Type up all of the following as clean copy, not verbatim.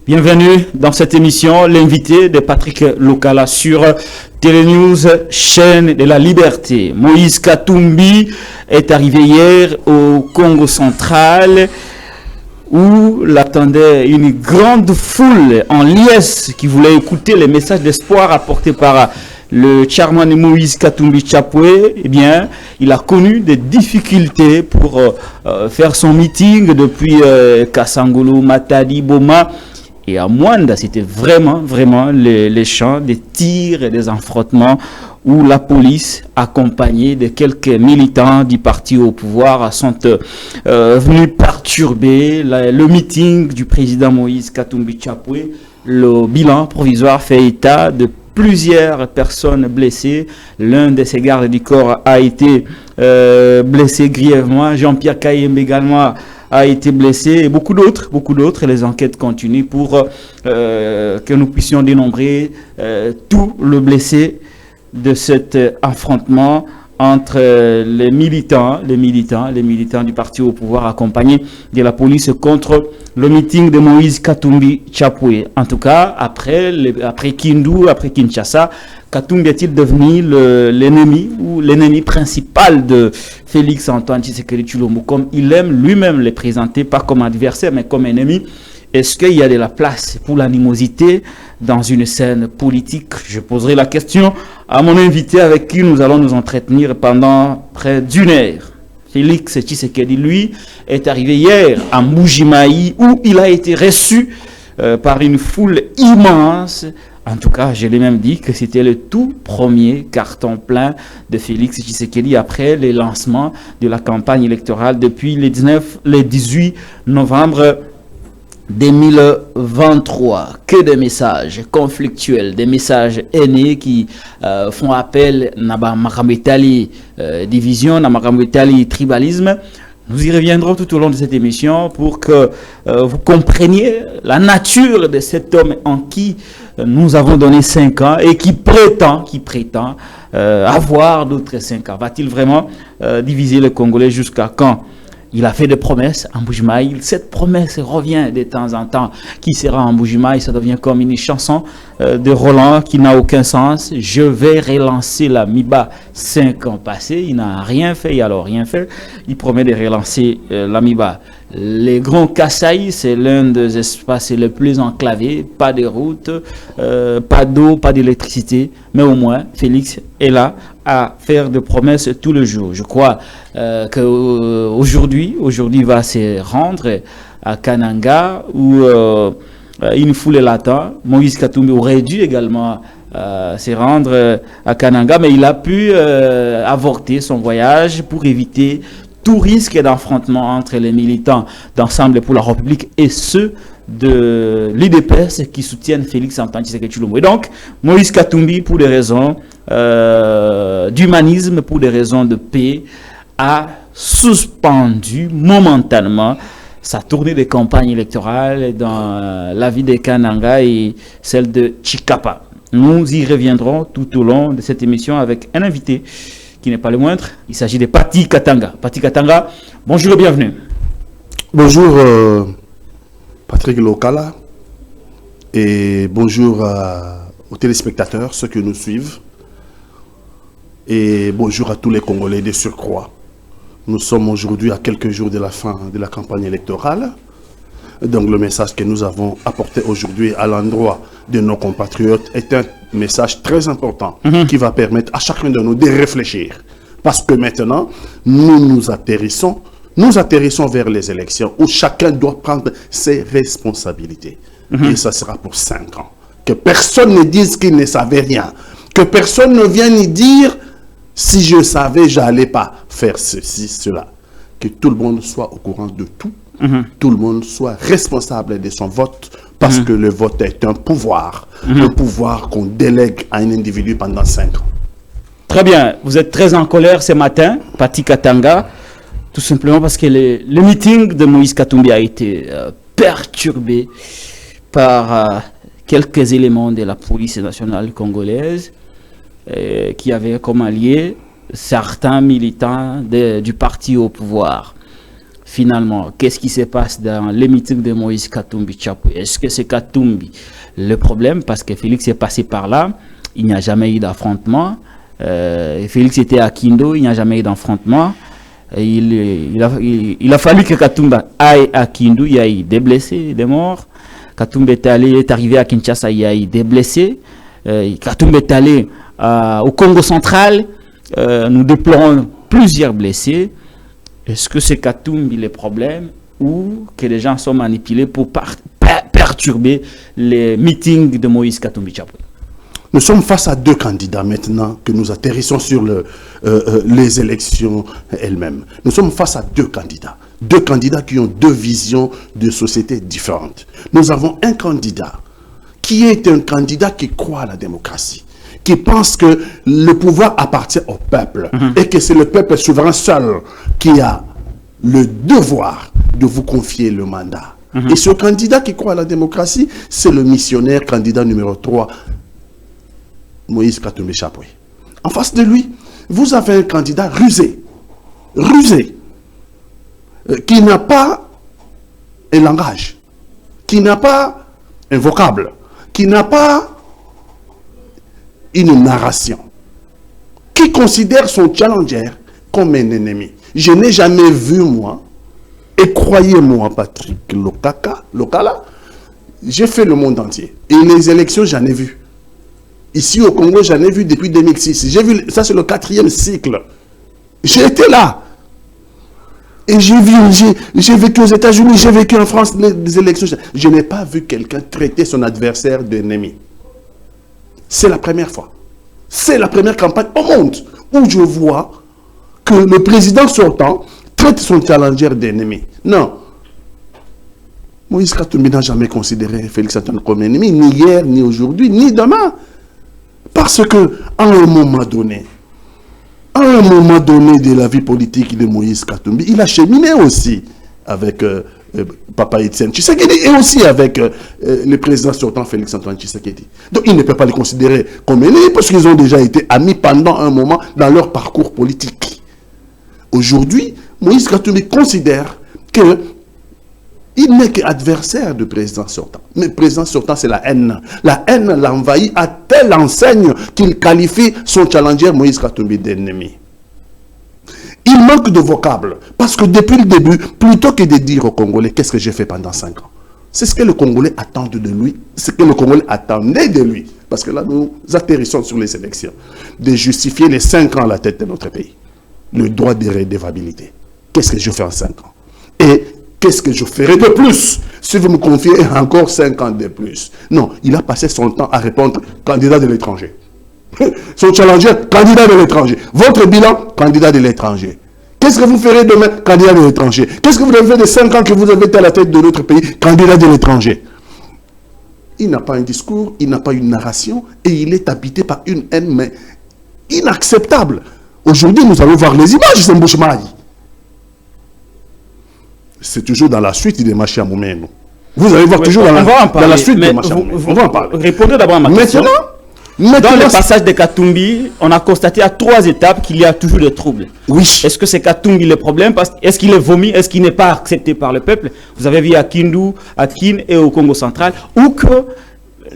Bienvenue dans cette émission, l'invité de Patrick Lokala sur Télénews, chaîne de la liberté. Moïse Katumbi est arrivé hier au Congo central où l'attendait une grande foule en liesse qui voulait écouter les messages d'espoir apportés par le chairman Moïse Katumbi Chapwe. Eh bien, il a connu des difficultés pour faire son meeting depuis Kasangulu, Matadi, Boma. Et à Mwanda, c'était vraiment les champs, des tirs et des affrontements où la police, accompagnée de quelques militants du parti au pouvoir, sont venus perturber le meeting du président Moïse Katumbi Chapwe. Le bilan provisoire fait état de plusieurs personnes blessées. L'un de ses gardes du corps a été blessé grièvement. Jean-Pierre Kayembe également a été blessé, et beaucoup d'autres. Les enquêtes continuent pour que nous puissions dénombrer tout le blessé de cet affrontement entre les militants du parti au pouvoir accompagnés de la police contre le meeting de Moïse Katumbi Chapwe. En tout cas, après Kindu, après Kinshasa, Katumbi est-il devenu l'ennemi ou l'ennemi principal de Félix Antoine Tshisekedi Tshilombo, comme il aime lui-même les présenter, pas comme adversaire mais comme ennemi? Est-ce qu'il y a de la place pour l'animosité dans une scène politique? Je poserai la question à mon invité avec qui nous allons nous entretenir pendant près d'une heure. Félix Tshisekedi, lui, est arrivé hier à Mbujimayi où il a été reçu par une foule immense. En tout cas, je l'ai même dit que c'était le tout premier carton plein de Félix Tshisekedi après le lancement de la campagne électorale depuis le 18 novembre 2023. Que des messages conflictuels, des messages haineux qui font appel à Makamwetali division, à Makamwetali tribalisme. Nous y reviendrons tout au long de cette émission pour que vous compreniez la nature de cet homme en qui nous avons donné 5 ans et qui prétend avoir d'autres 5 ans. Va-t-il vraiment diviser les Congolais jusqu'à quand? Il a fait des promesses en Mbujimayi. Cette promesse revient de temps en temps. Qui sera en Mbujimayi? Ça devient comme une chanson de Roland qui n'a aucun sens. Je vais relancer la MIBA 5 ans passés. Il n'a rien fait, alors rien fait. Il promet de relancer la MIBA. Les Grands Kasaï, c'est l'un des espaces les plus enclavés. Pas de route, pas d'eau, pas d'électricité. Mais au moins, Félix est là à faire des promesses tout le jour. Je crois qu'aujourd'hui, il va se rendre à Kananga où une foule l'attend. Moïse Katumbi aurait dû également se rendre à Kananga, mais il a pu avorter son voyage pour éviter tout risque d'affrontement entre les militants d'Ensemble pour la République et ceux de l'UDPS qui soutiennent Félix Antoine Tshisekedi Tshilombo. Et donc, Moïse Katumbi, pour des raisons d'humanisme, pour des raisons de paix, a suspendu momentanément sa tournée de campagne électorale dans la ville de Kananga et celle de Chikapa. Nous y reviendrons tout au long de cette émission avec un invité qui n'est pas le moindre. Il s'agit de Patrick Katanga. Patrick Katanga, bonjour et bienvenue. Bonjour Patrick Lokala et bonjour aux téléspectateurs, ceux qui nous suivent, et bonjour à tous les Congolais de surcroît. Nous sommes aujourd'hui à quelques jours de la fin de la campagne électorale. Donc le message que nous avons apporté aujourd'hui à l'endroit de nos compatriotes est un message très important qui va permettre à chacun de nous de réfléchir. Parce que maintenant, nous atterrissons vers les élections où chacun doit prendre ses responsabilités. Et ça sera pour 5 ans. Que personne ne dise qu'il ne savait rien. Que personne ne vienne y dire si je savais, je n'allais pas faire ceci, cela. Que tout le monde soit au courant de tout. Tout le monde soit responsable de son vote parce que le vote est un pouvoir. Un pouvoir qu'on délègue à un individu pendant 5 ans. Très bien. Vous êtes très en colère ce matin, Patrick Katanga, tout simplement parce que le meeting de Moïse Katumbi a été perturbé par quelques éléments de la police nationale congolaise qui avaient comme alliés certains militants du parti au pouvoir. finalement, qu'est-ce qui se passe dans les meetings de Moïse Katumbi Chapwe? Est-ce que c'est Katumbi le problème? Parce que Félix est passé par là, il n'y a jamais eu d'affrontement. Félix était à Kindo, il n'y a jamais eu d'affrontement. Il a fallu que Katumbi aille à Kindu, il y a eu des blessés, des morts. Katumbi est arrivé à Kinshasa, il y a eu des blessés. Katumbi est allé au Congo central, nous déplorons plusieurs blessés. Est-ce que c'est Katumbi le problème ou que les gens sont manipulés pour perturber les meetings de Moïse Katumbi Chapwe? Nous sommes face à deux candidats maintenant que nous atterrissons sur les élections elles-mêmes. Nous sommes face à deux candidats qui ont deux visions de société différentes. Nous avons un candidat qui est un candidat qui croit à la démocratie, qui pense que le pouvoir appartient au peuple et que c'est le peuple souverain seul qui a le devoir de vous confier le mandat. Et ce candidat qui croit à la démocratie, c'est le missionnaire candidat numéro 3, Moïse Katumbi Chapwe. En face de lui, vous avez un candidat rusé, qui n'a pas un langage, qui n'a pas un vocable, qui n'a pas une narration, qui considère son challenger comme un ennemi. Je n'ai jamais vu, moi, et croyez-moi, Patrick Lokala, j'ai fait le monde entier. Et les élections, j'en ai vu. Ici au Congo, j'en ai vu depuis 2006. J'ai vu, ça c'est le 4e cycle. J'ai été là. Et j'ai vécu aux États-Unis, j'ai vécu en France les élections. Je n'ai pas vu quelqu'un traiter son adversaire d'ennemi. C'est la première fois. C'est la première campagne au monde où je vois que le président sortant traite son challenger d'ennemi. Non. Moïse Katumbi n'a jamais considéré Félix Antoine comme ennemi, ni hier, ni aujourd'hui, ni demain. Parce que, à un moment donné de la vie politique de Moïse Katumbi, il a cheminé aussi avec Papa Etienne Tshisekedi et aussi avec le président sortant Félix Antoine Tshisekedi. Donc il ne peut pas les considérer comme ennemis parce qu'ils ont déjà été amis pendant un moment dans leur parcours politique. Aujourd'hui, Moïse Katumbi considère que il n'est qu'adversaire du président sortant. Mais le président sortant, c'est la haine. La haine l'envahit à telle enseigne qu'il qualifie son challenger Moïse Katumbi d'ennemi. Il manque de vocable. Parce que depuis le début, plutôt que de dire aux Congolais qu'est-ce que j'ai fait pendant 5 ans, c'est ce que le Congolais attend de lui, ce que le Congolais attendait de lui. Parce que là, nous atterrissons sur les élections. De justifier les 5 ans à la tête de notre pays. Le droit de redevabilité. Qu'est-ce que je fais en 5 ans? Et qu'est-ce que je ferai de plus si vous me confiez encore 5 ans de plus? Non, il a passé son temps à répondre candidat de l'étranger. Son challenger, candidat de l'étranger. Votre bilan, candidat de l'étranger. Qu'est-ce que vous ferez demain? Candidat de l'étranger. Qu'est-ce que vous avez fait de 5 ans que vous avez été à la tête de notre pays? Candidat de l'étranger. Il n'a pas un discours, il n'a pas une narration et il est habité par une haine mais inacceptable. Aujourd'hui, nous allons voir les images de Sembouchmaï. C'est toujours dans la suite des Machi Amoumeno. Vous allez voir toujours dans la suite des Machi Amoumeno. On va en parler. Répondez d'abord à ma question. Dans le passage de Katumbi, on a constaté à 3 étapes qu'il y a toujours des troubles. Oui. Est-ce que c'est Katumbi le problème? Est-ce qu'il est vomi? Est-ce qu'il n'est pas accepté par le peuple? Vous avez vu à Kindu, à Kin et au Congo central, où que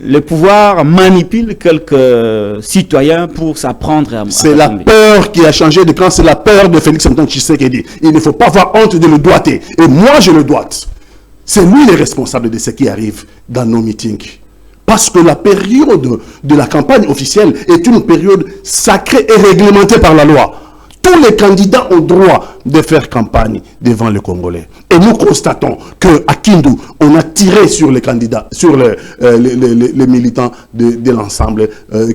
le pouvoir manipule quelques citoyens pour s'apprendre à... C'est la peur qui a changé de camp, c'est la peur de Félix Antoine Tshisekedi. Il ne faut pas avoir honte de le doiter. Et moi, je le doite. C'est lui le responsable de ce qui arrive dans nos meetings. Parce que la période de la campagne officielle est une période sacrée et réglementée par la loi. Tous les candidats ont droit de faire campagne devant les Congolais. Et nous constatons qu'à Kindu, on a tiré sur les candidats, sur les militants de l'ensemble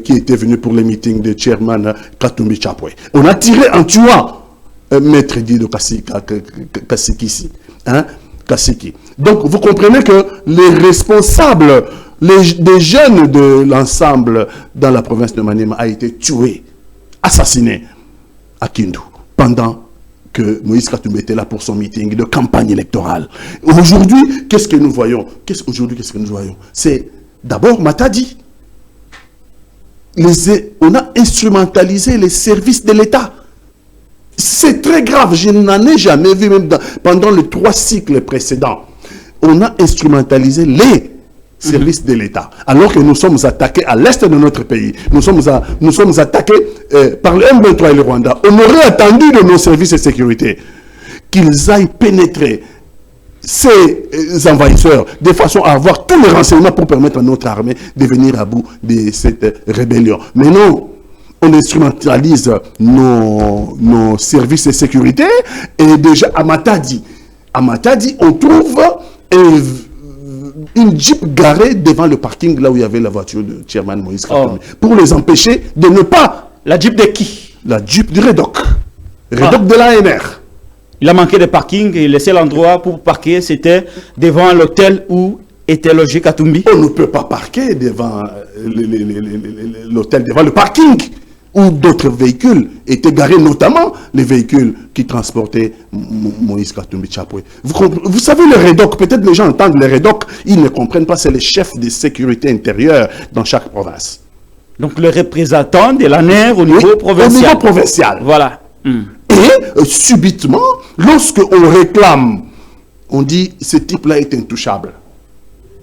qui étaient venus pour les meetings de Chairman Katumbi Chapwe. On a tiré en tuant Maître Dido Kasiki. Kasiki. Donc vous comprenez que les responsables des jeunes de l'ensemble dans la province de Maniema a été tué, assassiné à Kindu pendant que Moïse Katumbi était là pour son meeting de campagne électorale. Aujourd'hui, qu'est-ce que nous voyons? Qu'est-ce que nous voyons? C'est d'abord Matadi. On a instrumentalisé les services de l'État. C'est très grave. Je n'en ai jamais vu, même pendant les 3 cycles précédents. On a instrumentalisé les services de l'État. Alors que nous sommes attaqués à l'est de notre pays. Nous sommes attaqués par le M23 et le Rwanda. On aurait attendu de nos services de sécurité qu'ils aillent pénétrer ces envahisseurs de façon à avoir tous les renseignements pour permettre à notre armée de venir à bout de cette rébellion. Mais non, on instrumentalise nos services de sécurité. Et déjà à Matadi, on trouve une Jeep garée devant le parking là où il y avait la voiture de Chairman Moïse Katumbi, pour les empêcher de ne pas... La Jeep de qui? La Jeep du REDOC. REDOC de l'ANR. Il a manqué de parking et le seul endroit pour parquer, c'était devant l'hôtel où était logé Katumbi. On ne peut pas parquer devant l'hôtel, devant le parking où d'autres véhicules étaient garés, notamment les véhicules qui transportaient Moïse Katumbi Tchapoué. Vous savez, le REDOC, peut-être les gens entendent le REDOC, ils ne comprennent pas, c'est le chef de sécurité intérieure dans chaque province. Donc le représentant de l'ANR au niveau provincial. Au niveau provincial. Voilà. Et subitement, lorsque on réclame, on dit ce type-là est intouchable.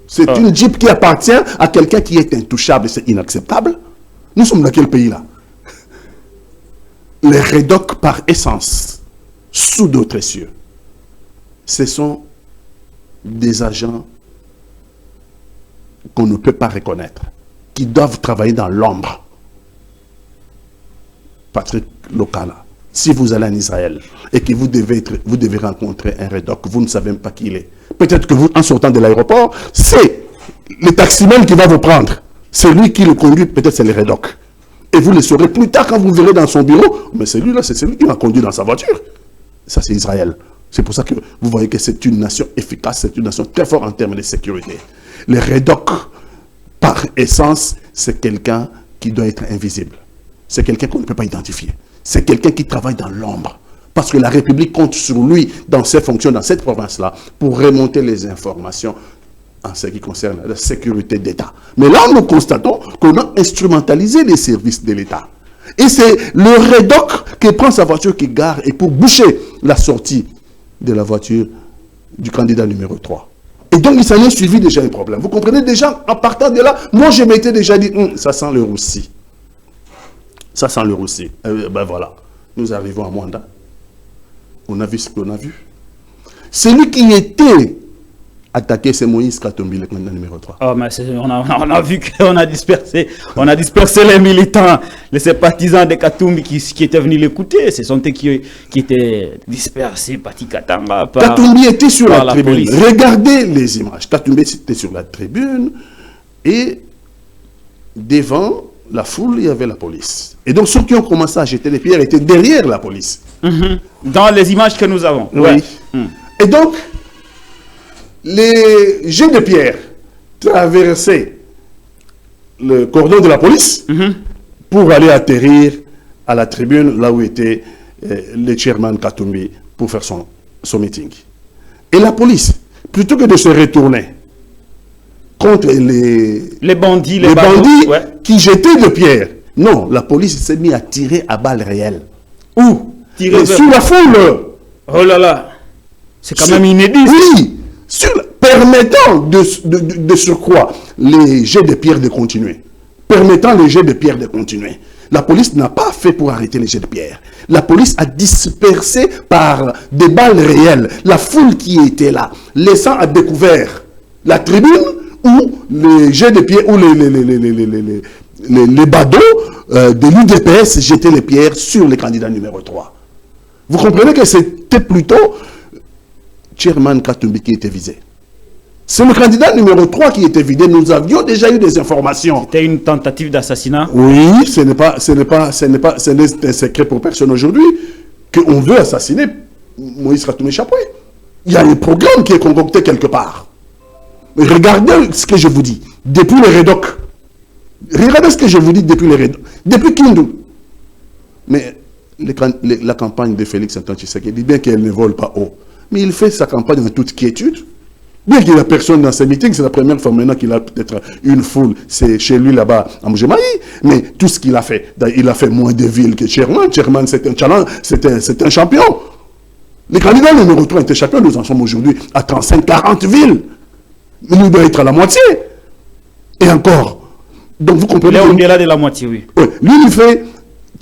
C'est une Jeep qui appartient à quelqu'un qui est intouchable. C'est inacceptable. Nous sommes dans quel pays là? Les REDOC par essence, sous d'autres cieux, ce sont des agents qu'on ne peut pas reconnaître, qui doivent travailler dans l'ombre. Patrick Lokala, si vous allez en Israël et que vous devez rencontrer un REDOC, vous ne savez même pas qui il est. Peut-être que vous, en sortant de l'aéroport, c'est le taximan qui va vous prendre. C'est lui qui le conduit, peut-être c'est le REDOC. Et vous le saurez plus tard quand vous verrez dans son bureau. Mais celui-là, c'est celui qui m'a conduit dans sa voiture. Ça, c'est Israël. C'est pour ça que vous voyez que c'est une nation efficace, c'est une nation très forte en termes de sécurité. Le REDOC, par essence, c'est quelqu'un qui doit être invisible. C'est quelqu'un qu'on ne peut pas identifier. C'est quelqu'un qui travaille dans l'ombre. Parce que la République compte sur lui dans ses fonctions, dans cette province-là, pour remonter les informations en ce qui concerne la sécurité d'État. Mais là, nous constatons qu'on a instrumentalisé les services de l'État. Et c'est le REDOC qui prend sa voiture, qui gare, et pour boucher la sortie de la voiture du candidat numéro 3. Et donc, il s'en est suivi déjà un problème. Vous comprenez déjà, en partant de là, moi, je m'étais déjà dit, ça sent le roussi. Ça sent le roussi. Ben voilà, nous arrivons à Mwanda. On a vu ce qu'on a vu. Celui qui était attaqué, c'est Moïse Katumbi, le candidat numéro 3. Oh, mais on a vu qu'on a dispersé les militants, les sympathisants de Katumbi qui étaient venus l'écouter. Ce sont eux qui étaient dispersés, Pati Katanga. Katumbi était sur la tribune. Police. Regardez les images. Katumbi était sur la tribune et devant la foule, il y avait la police. Et donc, ceux qui ont commencé à jeter les pierres étaient derrière la police. Dans les images que nous avons. Oui. Ouais. Et donc, les jets de pierre traversaient le cordon de la police pour aller atterrir à la tribune là où était le chairman Katumbi pour faire son meeting. Et la police, plutôt que de se retourner contre les bandits ouais, qui jetaient de pierre, non, la police s'est mise à tirer à balles réelles. Où? Tirer sous la foule. Oh là là, c'est quand même inédit. Oui, permettant de surcroît les jets de pierre de continuer. Permettant les jets de pierre de continuer. La police n'a pas fait pour arrêter les jets de pierre. La police a dispersé par des balles réelles la foule qui était là, laissant à découvert la tribune où les jets de pierre, où les badauds de l'UDPS jetaient les pierres sur le candidat numéro 3. Vous comprenez que c'était plutôt Chairman Katumbi qui était visé. C'est le candidat numéro 3 qui était vidé. Nous avions déjà eu des informations. C'était une tentative d'assassinat? Oui, ce n'est un secret pour personne aujourd'hui qu'on veut assassiner Moïse Katumbi Tchapoué. Il y a un programme qui est concocté quelque part. Mais regardez ce que je vous dis. Depuis le REDOC. Regardez ce que je vous dis depuis le REDOC. Depuis Kindu. Mais la campagne de Félix Antoine Tshisekedi dit bien qu'elle ne vole pas haut. Mais il fait sa campagne en toute quiétude. Bien qu'il n'y ait personne dans ces meetings, c'est la première fois maintenant qu'il a peut-être une foule, c'est chez lui là-bas à Mujemaï, mais tout ce qu'il a fait, il a fait moins de villes que Sherman. Sherman, c'est un challenge, c'est un champion. Les candidats numéro 3 étaient champions, nous en sommes aujourd'hui à 35-40 villes. Mais nous devons être à la moitié. Et encore. Donc vous comprenez. Là, on est là de la moitié, oui. Oui. Lui, il fait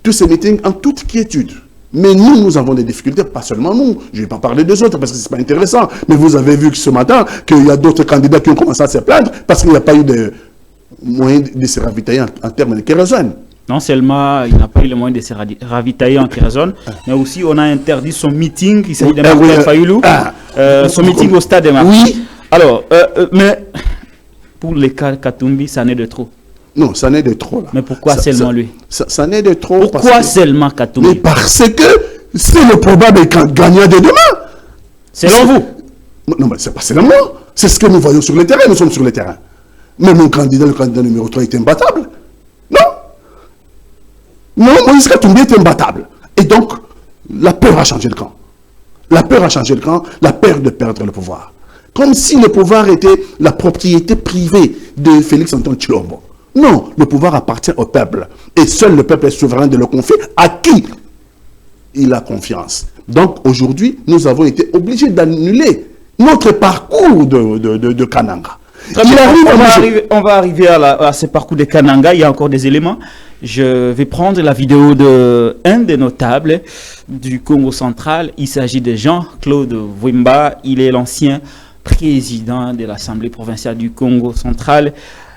tous ces meetings en toute quiétude. Mais nous avons des difficultés, pas seulement nous. Je ne vais pas parler des autres parce que ce n'est pas intéressant. Mais vous avez vu que ce matin, qu'il y a d'autres candidats qui ont commencé à se plaindre parce qu'il n'y a pas eu de moyens de se ravitailler en termes de kérosène. Non seulement il n'a pas eu le moyen de se ravitailler en kérosène, mais aussi on a interdit son meeting, il s'agit de Martin Fayoulou, son meeting au stade de Marseille. Oui. Alors, mais pour les cas Katumbi, ça n'est de trop. Non, ça n'est de trop là. Mais pourquoi seulement lui? Ça n'est de trop. Pourquoi seulement Katumbi? Mais parce que c'est le probable gagnant de demain. Selon vous? Non, mais c'est pas selon moi. C'est ce que nous voyons sur le terrain. Nous sommes sur le terrain. Mais mon candidat, le candidat numéro 3, est imbattable. Non. Non, Moïse Katumbi est imbattable. Et donc, la peur a changé le camp. La peur a changé le camp. La peur de perdre le pouvoir. Comme si le pouvoir était la propriété privée de Félix Antoine Tshilombo. Non, le pouvoir appartient au peuple. Et seul le peuple est souverain de le confier à qui il a confiance. Donc aujourd'hui, nous avons été obligés d'annuler notre parcours de Kananga. On va arriver à ce parcours de Kananga. Il y a encore des éléments. Je vais prendre la vidéo d'un des notables du Congo central. Il s'agit de Jean-Claude Wimba. Il est l'ancien président de l'Assemblée provinciale du Congo central.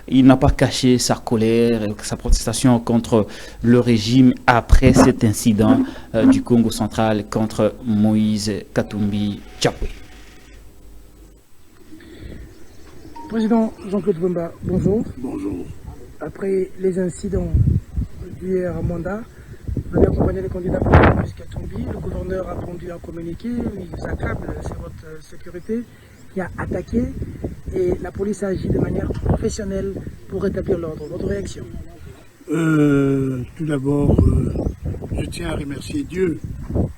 Il n'a pas caché sa colère, sa protestation contre le régime après cet incident du Congo central contre Moïse Katumbi Tshapwe. Président Jean-Claude Wimba, bonjour. Bonjour. Après les incidents d'hier à Manda, vous avez accompagné les candidats pour Moïse Katumbi. Le gouverneur a pondu un communiqué, il vous accable sur votre sécurité, qui a attaqué et la police a agi de manière professionnelle pour rétablir l'ordre. Votre réaction? Tout d'abord, je tiens à remercier Dieu,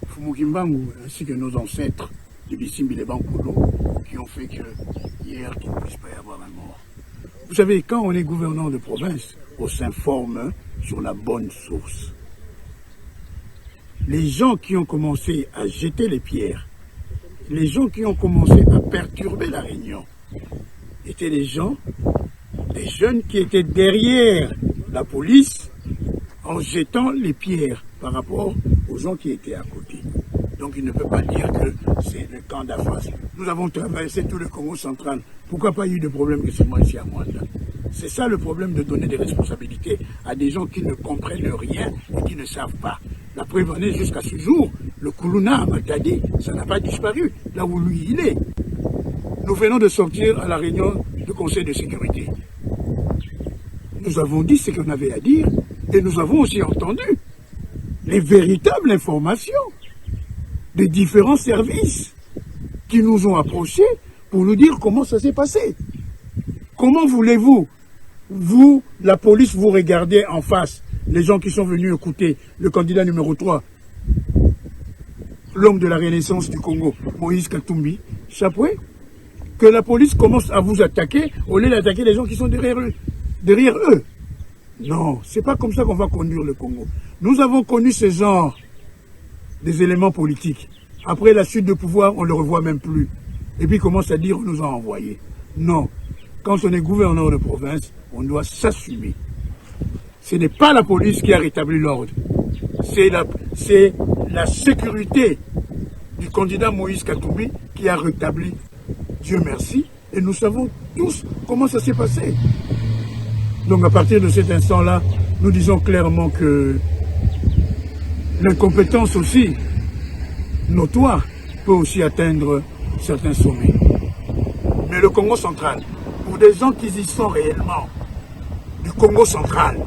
Fumukimbangu, ainsi que nos ancêtres de Bissimbi les Bankolo, qui ont fait que hier, qu'il ne puisse pas y avoir un mort. Vous savez, quand on est gouverneur de province, on s'informe sur la bonne source. Les gens qui ont commencé à jeter les pierres, les gens qui ont commencé à perturber la réunion, étaient des gens, des jeunes qui étaient derrière la police en jetant les pierres par rapport aux gens qui étaient à côté. Donc il ne peut pas dire que c'est le camp d'Afas. Nous avons traversé tout le Congo central. Pourquoi pas eu de problème que seulement ici à Mwanda? C'est ça le problème de donner des responsabilités à des gens qui ne comprennent rien et qui ne savent pas. La preuve en est jusqu'à ce jour, le Koulouna à Matadi, ça n'a pas disparu, là où lui il est. Nous venons de sortir à la réunion du Conseil de sécurité. Nous avons dit ce qu'on avait à dire et nous avons aussi entendu les véritables informations des différents services qui nous ont approchés pour nous dire comment ça s'est passé. Comment voulez-vous, vous, la police, vous regardez en face les gens qui sont venus écouter le candidat numéro 3, l'homme de la Renaissance du Congo, Moïse Katumbi Tshapwe, que la police commence à vous attaquer au lieu d'attaquer les gens qui sont derrière eux. Non, c'est pas comme ça qu'on va conduire le Congo. Nous avons connu ce genre des éléments politiques. Après la chute de pouvoir, on ne le revoit même plus. Et puis il commence à dire on nous a envoyés. Non. Quand on est gouverneur de province, on doit s'assumer. Ce n'est pas la police qui a rétabli l'ordre. C'est la sécurité du candidat Moïse Katumbi qui a rétabli. Dieu merci. Et nous savons tous comment ça s'est passé. Donc à partir de cet instant-là, nous disons clairement que l'incompétence aussi notoire peut aussi atteindre certains sommets. Mais le Congo central, pour des gens qui y sont réellement, du Congo central,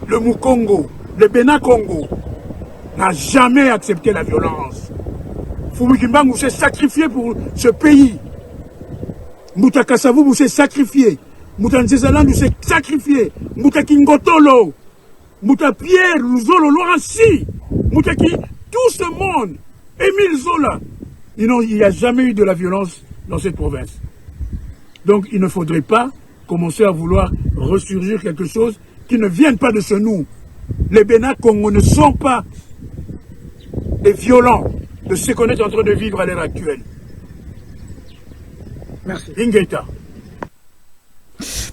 le Mukongo, le Bénin-Congo, n'a jamais accepté la violence. Fumukimbangu s'est sacrifié pour ce pays. Mouta Kasavubu s'est sacrifié. Mouta Nzezalandu s'est sacrifié. Mouta Kingotolo, Mouta Pierre, Luzolo, Loransi, Mouta qui, tout ce monde, Émile Zola. Il n'y a jamais eu de la violence dans cette province. Donc il ne faudrait pas commencer à vouloir ressurgir quelque chose qui ne vienne pas de chez nous. Les Bénin Congo ne sont pas des violents de ce qu'on est en train de vivre à l'heure actuelle. Merci. Ingeta.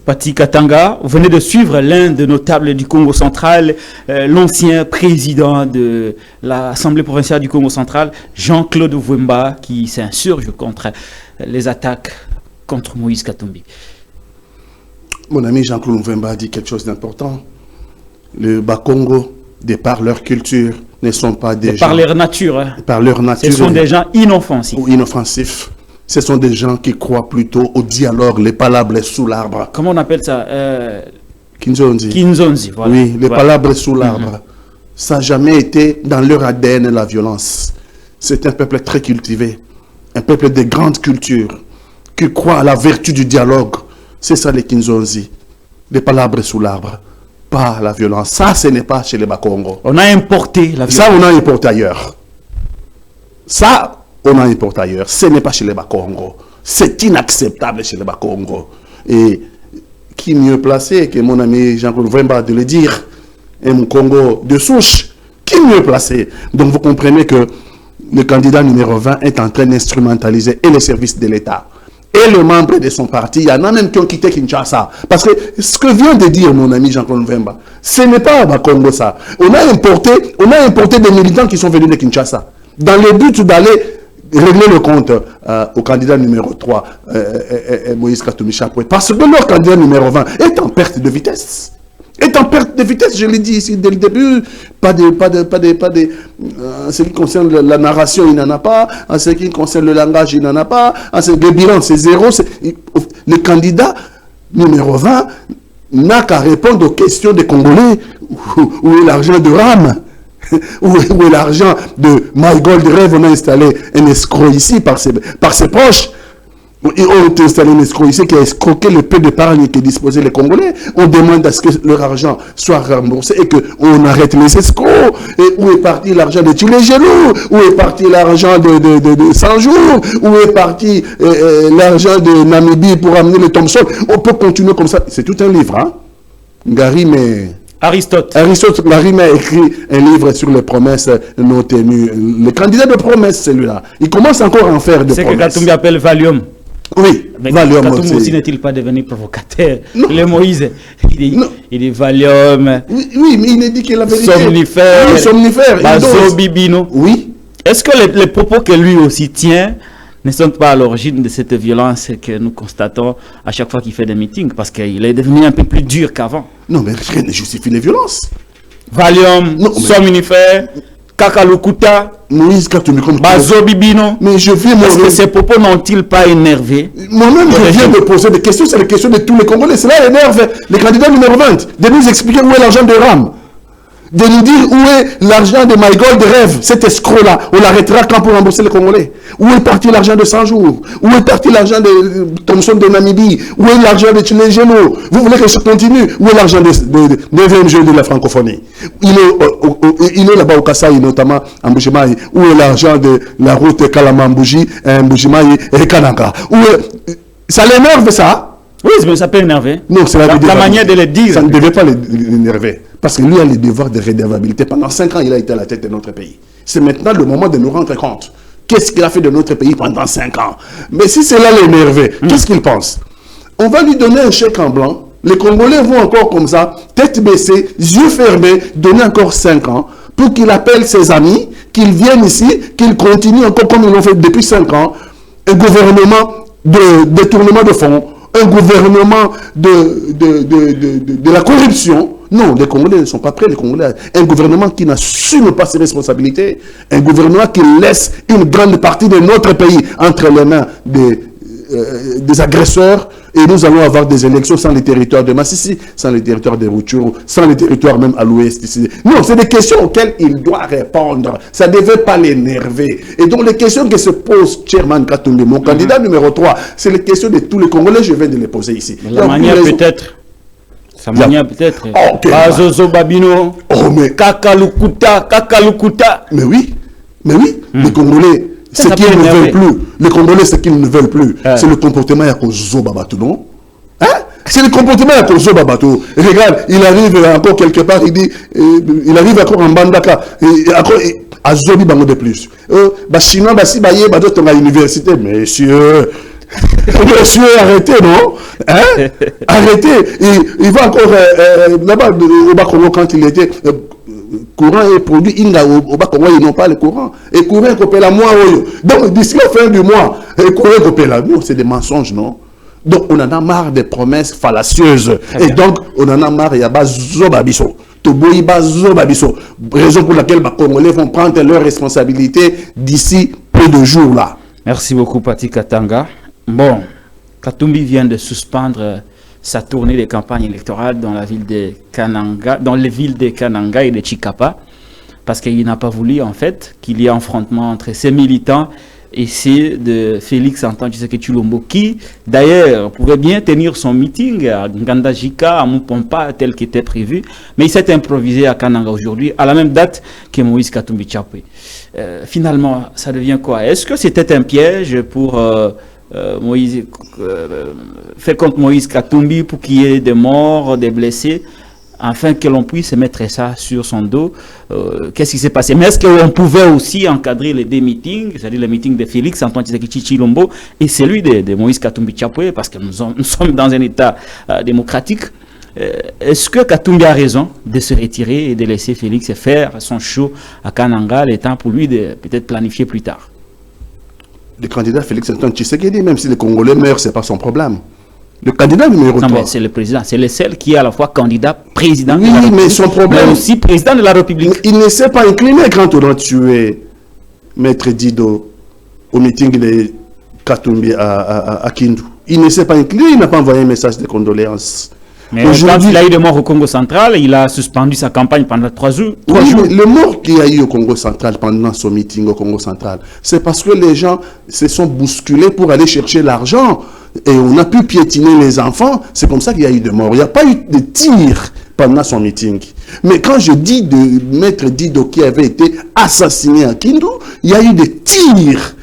Pati Katanga, vous venez de suivre l'un des notables du Congo central, l'ancien président de l'Assemblée provinciale du Congo central, Jean-Claude Wemba, qui s'insurge contre les attaques contre Moïse Katumbi. Mon ami Jean-Claude Wemba a dit quelque chose d'important. Le Bas-Congo, de par leur culture, ne sont pas des gens... Par leur nature. Hein. Par leur nature. Ce sont des gens inoffensifs. Ou inoffensifs. Ce sont des gens qui croient plutôt au dialogue, les palabres sous l'arbre. Comment on appelle ça Kinzonzi. Kinzonzi, voilà. Oui, les palabres sous l'arbre. Ça n'a jamais été dans leur ADN la violence. C'est un peuple très cultivé, un peuple de grande culture, qui croit à la vertu du dialogue. C'est ça les Kinzonzi. Les palabres sous l'arbre, pas la violence. Ça, ce n'est pas chez les Bas-Congo. On a importé la violence. Ça, on a importé ailleurs. Ça, on a importé ailleurs. Ce n'est pas chez les Bas-Congo. C'est inacceptable chez les Bas-Congo. Et qui mieux placé que mon ami Jean-Claude Wemba de le dire, et mon Congo de souche, qui mieux placé? Donc vous comprenez que le candidat numéro 20 est en train d'instrumentaliser et les services de l'État et le membre de son parti. Il y en a même qui ont quitté Kinshasa. Parce que ce que vient de dire mon ami Jean-Claude Wemba, ce n'est pas à Congo ça. On a importé des militants qui sont venus de Kinshasa dans le but d'aller régler le compte au candidat numéro 3, Moïse Katumbi Chapoué. Parce que leur candidat numéro 20 est en perte de vitesse. Est en perte de vitesse, je l'ai dit ici dès le début. En ce qui concerne la narration, il n'en a pas. En ce qui concerne le langage, il n'en a pas. En ce le bilan, c'est zéro. Le candidat numéro 20 n'a qu'à répondre aux questions des Congolais. Où est l'argent de RAM? Où est l'argent de My Gold Rêve? On a installé un escroc ici par ses proches. Ils ont installé un escroc ici qui a escroqué le peu d'épargne que disposaient les Congolais. On demande à ce que leur argent soit remboursé et qu'on arrête les escrocs. Et où est parti l'argent de Tchoulégelou? Où est parti l'argent de 100 jours? Où est parti l'argent de Namibie pour amener le Thompson? On peut continuer comme ça. C'est tout un livre, hein? Gary, mais... Aristote Larime a écrit un livre sur les promesses non tenues. Le candidat de promesses, celui-là. Il commence encore à en faire de promesses. C'est que Katumbi appelle Valium. Oui, mais Valium Katumbi aussi n'est-il pas devenu provocateur? Non. Le Moïse, il dit Valium. Oui, mais il a dit qu'il la vérité. Somnifère. Oui, somnifère. Bazo Bibino. Oui. Est-ce que les propos que lui aussi tient ne sont pas à l'origine de cette violence que nous constatons à chaque fois qu'il fait des meetings? Parce qu'il est devenu un peu plus dur qu'avant. Non, mais rien ne justifie les violences. Valium, somnifère, Kakalukuta, Moïse Katumbi, Bazo Bibino. Mais je viens... Est-ce que ces propos n'ont-ils pas énervé? Moi-même, je viens de poser des questions. C'est les questions de tous les Congolais. Cela énerve les candidats numéro 20 de nous expliquer où est l'argent de RAM. De nous dire où est l'argent de My Gold Rêve, cet escroc-là. On l'arrêtera quand pour rembourser les Congolais. Où est parti l'argent de 100 jours? Où est parti l'argent de Thompson de Namibie? Où est l'argent de Tchoulégelou? Vous voulez que je continue? Où est l'argent de 9e jeu de la francophonie? Il est là-bas au Kasaï, notamment en Mbujimaï. Où est l'argent de la route Kalamambouji, Mbujimaï et Kanaka? Ça l'énerve, ça? Oui, mais ça peut énerver. Non, c'est la manière de le dire. Ça ne devait pas l'énerver. Parce que lui a le devoir de redevabilité. Pendant 5 ans, il a été à la tête de notre pays. C'est maintenant le moment de nous rendre compte. Qu'est-ce qu'il a fait de notre pays pendant 5 ans? Mais si cela l'énervait, qu'est-ce qu'il pense? On va lui donner un chèque en blanc. Les Congolais vont encore comme ça, tête baissée, yeux fermés, donner encore 5 ans pour qu'il appelle ses amis, qu'ils viennent ici, qu'ils continuent encore comme ils l'ont fait depuis 5 ans. Un gouvernement de détournement de fonds, un gouvernement de la corruption. Non, les Congolais ne sont pas prêts. Les Congolais, un gouvernement qui n'assume pas ses responsabilités, un gouvernement qui laisse une grande partie de notre pays entre les mains des agresseurs, et nous allons avoir des élections sans les territoires de Massissi, sans les territoires de Rutshuru, sans les territoires même à l'ouest ici. Non, c'est des questions auxquelles il doit répondre. Ça ne devait pas l'énerver. Et donc les questions que se pose Chairman Katumbi, mon candidat numéro 3, c'est les questions de tous les Congolais, je viens de les poser ici. La manière peut-être. Sa manière peut-être. Bazozo Babino. Oh, mais... Kakalukuta. Mais oui. Les Congolais Ce qu'ils ne veulent plus, les Congolais, ce qu'ils ne veulent plus, c'est le comportement à Kozo Babatou, non? Hein? C'est le comportement à Kozo Babatou. Regarde, il arrive encore quelque part, il dit, il arrive encore en Bandaka, encore à Zobi Bango de plus. Chinois, si Baye, Badoton à l'université, messieurs, monsieur, arrêtez, non? Hein? Arrêtez. Il va encore là-bas, au Bakongo, quand il était. Courant est produit, ils n'ont pas le courant. Et courant copé la mois. Donc, d'ici la fin du mois, courant copé la. Non, c'est des mensonges, non? Donc, on en a marre des promesses fallacieuses. Et donc, on en a marre, il y a pas Zobabiso. Raison pour laquelle les Congolais vont prendre leurs responsabilités d'ici peu de jours là. Merci beaucoup, Pati Katanga. Bon, Katumbi vient de suspendre sa tournée de campagne électorale dans la ville de Kananga, dans les villes de Kananga et de Chikapa, parce qu'il n'a pas voulu en fait qu'il y ait un affrontement entre ses militants et ceux de Félix Antoine Tshisekedi Tshilombo, qui d'ailleurs pouvait bien tenir son meeting à Ngandajika, à Mupompa, tel qu'était prévu, mais il s'est improvisé à Kananga aujourd'hui, à la même date que Moïse Katumbi Tshapwe. Finalement, ça devient quoi? Est-ce que c'était un piège pour Moïse, fait contre Moïse Katumbi pour qu'il y ait des morts, des blessés, afin que l'on puisse mettre ça sur son dos? Qu'est-ce qui s'est passé? Mais est-ce qu'on pouvait aussi encadrer les deux meetings, c'est-à-dire le meeting de Félix Antoine Tshisekedi Tshilombo et celui de Moïse Katumbi Tshapwe, parce que nous sommes dans un État démocratique? Est-ce que Katumbi a raison de se retirer et de laisser Félix faire son show à Kananga, le temps pour lui de peut-être planifier plus tard? Le candidat Félix Antoine Tshisekedi, même si les Congolais meurent, ce n'est pas son problème. Le candidat numéro 3. Non, c'est le président. C'est le seul qui est à la fois candidat président de la République, mais son problème, mais aussi président de la République. Il ne s'est pas incliné quand on a tué Maître Dido au meeting de Katumbi à Kindu. Il ne s'est pas incliné, il n'a pas envoyé un message de condoléances. Mais quand il a eu des morts au Congo central, il a suspendu sa campagne pendant 3 jours. Le mort qu'il y a eu au Congo central pendant son meeting au Congo central, c'est parce que les gens se sont bousculés pour aller chercher l'argent. Et on a pu piétiner les enfants. C'est comme ça qu'il y a eu des morts. Il n'y a pas eu de tir pendant son meeting. Mais quand je dis de Maître Dido qui avait été assassiné à Kindu, il y a eu des tirs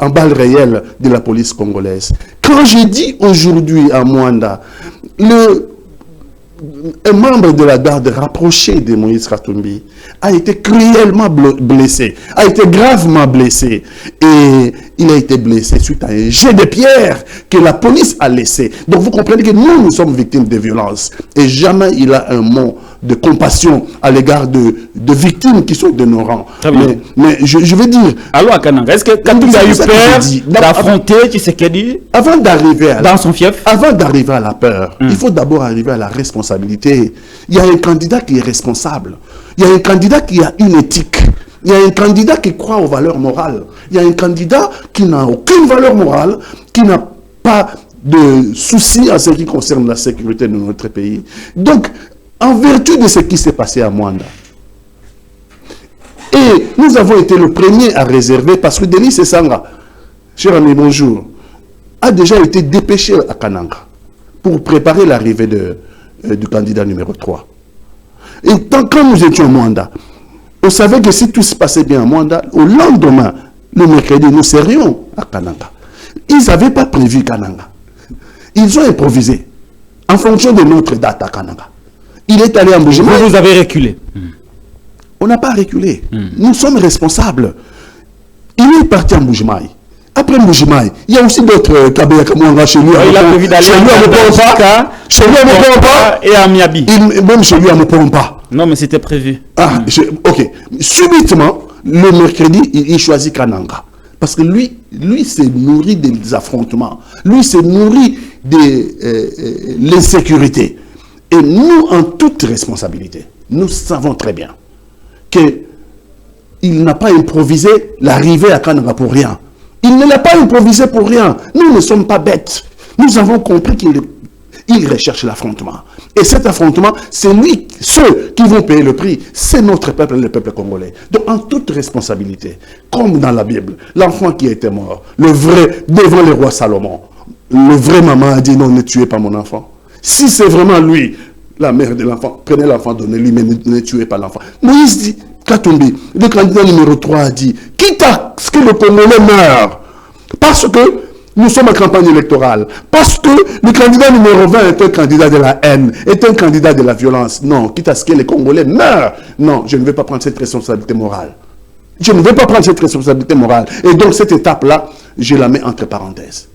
en balles réelles de la police congolaise. Quand je dis aujourd'hui à Mwanda, un membre de la garde rapproché de Moïse Katumbi a été cruellement blessé, a été gravement blessé. Et il a été blessé suite à un jet de pierre que la police a laissé. Donc vous comprenez que nous sommes victimes de violences. Et jamais il a un mot de compassion à l'égard de victimes qui sont de nos rangs. Mais je veux dire... Alors à Kananga, est-ce que Katumbi a eu peur d'affronter Tshisekedi avant d'arriver dans son fief? Avant d'arriver à la peur, il faut d'abord arriver à la responsabilité. Il y a un candidat qui est responsable. Il y a un candidat qui a une éthique. Il y a un candidat qui croit aux valeurs morales. Il y a un candidat qui n'a aucune valeur morale, qui n'a pas de souci en ce qui concerne la sécurité de notre pays. Donc, en vertu de ce qui s'est passé à Mwanda, et nous avons été le premier à réserver, parce que Denis Sesanga, cher ami, bonjour, a déjà été dépêché à Kananga pour préparer l'arrivée du candidat numéro 3. Et quand nous étions à Mwanda, on savait que si tout se passait bien à Mwanda, au lendemain, le mercredi, nous serions à Kananga. Ils n'avaient pas prévu Kananga. Ils ont improvisé en fonction de notre date à Kananga. Il est allé à Mbujimaï. Vous avez reculé. On n'a pas reculé. Nous sommes responsables. Il est parti à Mbujimaï. Après Mbujimaï, il y a aussi d'autres Kabea Kamouanga chez lui. Il a prévu d'aller chez lui à Mopompa et à Miabi. Même chez lui à Mopompa. Non, mais c'était prévu. Ah, ok. Subitement, le mercredi, il choisit Kananga. Parce que lui s'est nourri des affrontements. Lui s'est nourri de l'insécurité. Et nous, en toute responsabilité, nous savons très bien qu'il n'a pas improvisé l'arrivée à Kananga pour rien. Il ne l'a pas improvisé pour rien. Nous ne sommes pas bêtes. Nous avons compris qu'il recherche l'affrontement. Et cet affrontement, c'est ceux qui vont payer le prix, c'est notre peuple, le peuple congolais. Donc, en toute responsabilité, comme dans la Bible, l'enfant qui était mort, le vrai, devant le roi Salomon, le vrai maman a dit non, ne tuez pas mon enfant. Si c'est vraiment lui, la mère de l'enfant, prenez l'enfant, donnez-lui, mais ne tuez pas l'enfant. Moïse dit, Katumbi, le candidat numéro 3 a dit, quitte à ce que le Congolais meurt. Parce que nous sommes en campagne électorale. Parce que le candidat numéro 20 est un candidat de la haine, est un candidat de la violence. Non, quitte à ce que les Congolais meurent. Non, je ne vais pas prendre cette responsabilité morale. Je ne vais pas prendre cette responsabilité morale. Et donc cette étape-là, je la mets entre parenthèses.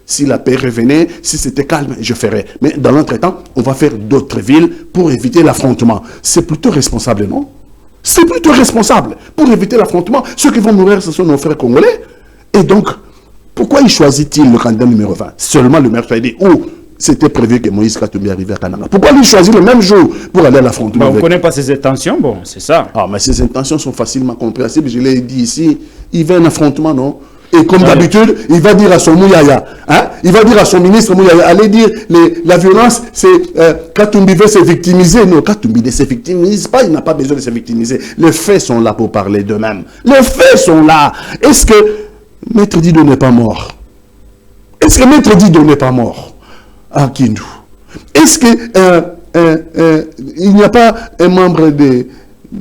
Si la paix revenait, si c'était calme, je ferais. Mais dans l'entretemps, on va faire d'autres villes pour éviter l'affrontement. C'est plutôt responsable, non? C'est plutôt responsable. Pour éviter l'affrontement, ceux qui vont mourir, ce sont nos frères congolais. Et donc, pourquoi il choisit-il le candidat numéro 20? Seulement le mercredi où c'était prévu que Moïse Katumbi arrive à Kananga. Pourquoi lui choisit le même jour pour aller à l'affrontement? On ne connaît pas ses intentions, bon, c'est ça. Ah, mais ses intentions sont facilement compréhensibles. Je l'ai dit ici, il veut un affrontement, non? Et comme d'habitude, il va dire à son Mouyaya, hein? Il va dire à son ministre Mouyaya, allez dire, la violence, c'est Katumbi veut se victimiser. Non, Katumbi ne se victimise pas, il n'a pas besoin de se victimiser. Les faits sont là pour parler d'eux-mêmes. Les faits sont là. Est-ce que Maître Dido n'est pas mort? Est-ce que Maître Dido n'est pas mort à Kindu? Est-ce que il n'y a pas un membre de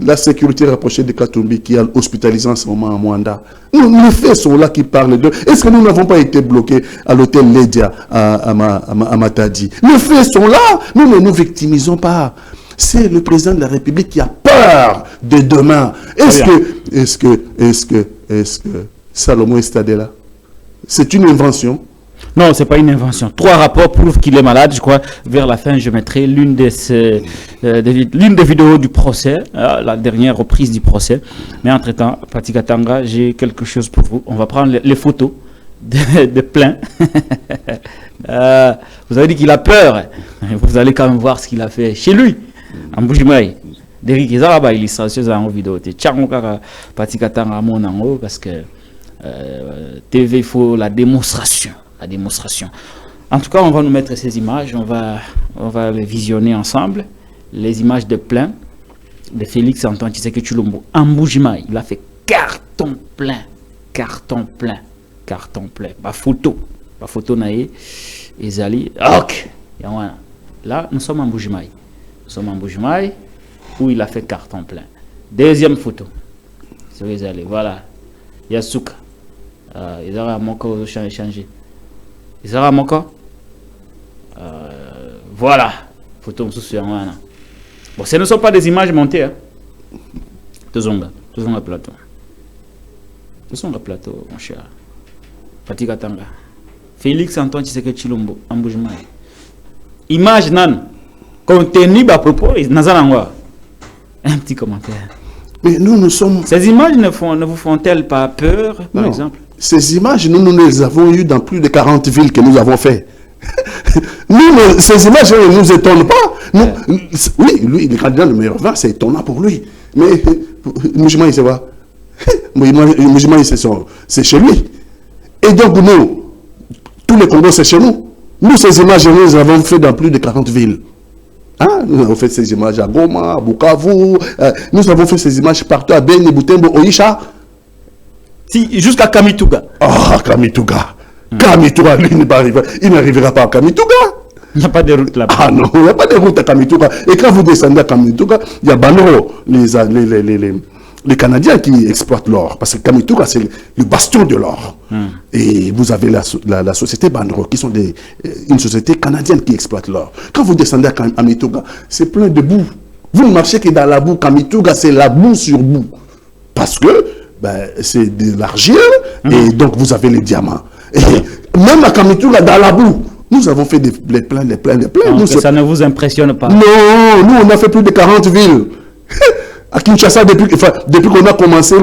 la sécurité rapprochée de Katumbi qui est hospitalisé en ce moment à Mwanda? Les faits sont là qui parlent d'eux. Est-ce que nous n'avons pas été bloqués à l'hôtel Ledia à Matadi? Les faits sont là. Nous ne nous victimisons pas. C'est le président de la République qui a peur de demain. Est-ce que Salomon Estadela, c'est une invention? Non, ce n'est pas une invention. 3 rapports prouvent qu'il est malade. Je crois, vers la fin, je mettrai l'une des vidéos du procès, la dernière reprise du procès. Mais entre-temps, Pati Katanga, j'ai quelque chose pour vous. On va prendre les photos de plein. Vous avez dit qu'il a peur. Vous allez quand même voir ce qu'il a fait chez lui, en Bujimaï. Derrick, il y a une illustration dans la vidéo. Pati Katanga, parce que TV, il faut la démonstration. La démonstration. En tout cas, on va nous mettre ces images, on va les visionner ensemble. Les images de plein de Félix Antoine Tshisekedi Tshilombo en Mbujimayi. Il a fait carton plein. Ma photo naïe. Ezali. Ok. Là, nous sommes en Mbujimayi. Où il a fait carton plein. Deuxième photo. Voilà. Yasuka. Ils auraient encore changé. Voilà. Photo sur bon, ce ne sont pas des images montées. Hein. Tozonga plateau. Mon cher. Pati Katanga. Félix Antoine Tshisekedi Tshilombo, Mbujimayi. Image nan. Contenu à propos, Nazarangwa. Un petit commentaire. Mais nous sommes... Ces images ne vous font-elles pas peur, par exemple? Ces images, nous les avons eues dans plus de 40 villes que nous avons fait. Ces images ne nous étonnent pas. Oui, lui, le candidat numéro 20, c'est étonnant pour lui. Mais Mbujimayi, c'est quoi? Mbujimayi, c'est chez lui. Et donc, nous, tous les Congos, c'est chez nous. Nous, ces images, nous les avons fait dans plus de 40 villes. Hein? Nous avons fait ces images à Goma, à Bukavu. Nous avons fait ces images partout à Beni, Butembo, Oisha. Si, jusqu'à Kamituga. Ah, Kamituga. Kamituga, lui, il n'arrivera pas à Kamituga. Il n'y a pas de route là-bas. Ah non, il n'y a pas de route à Kamituga. Et quand vous descendez à Kamituga, il y a Banoro, les Canadiens qui exploitent l'or. Parce que Kamituga, c'est le bastion de l'or. Et vous avez la société Banoro, qui sont une société canadienne qui exploite l'or. Quand vous descendez à Kamituga, c'est plein de boue. Vous ne marchez que dans la boue. Kamituga, c'est la boue sur boue. Parce que c'est de l'argile, et donc vous avez les diamants. Et même à Kamituga, dans la boue, nous avons fait des plans. Donc, ça ne vous impressionne pas? Non, nous on a fait plus de 40 villes. À Kinshasa, depuis qu'on a commencé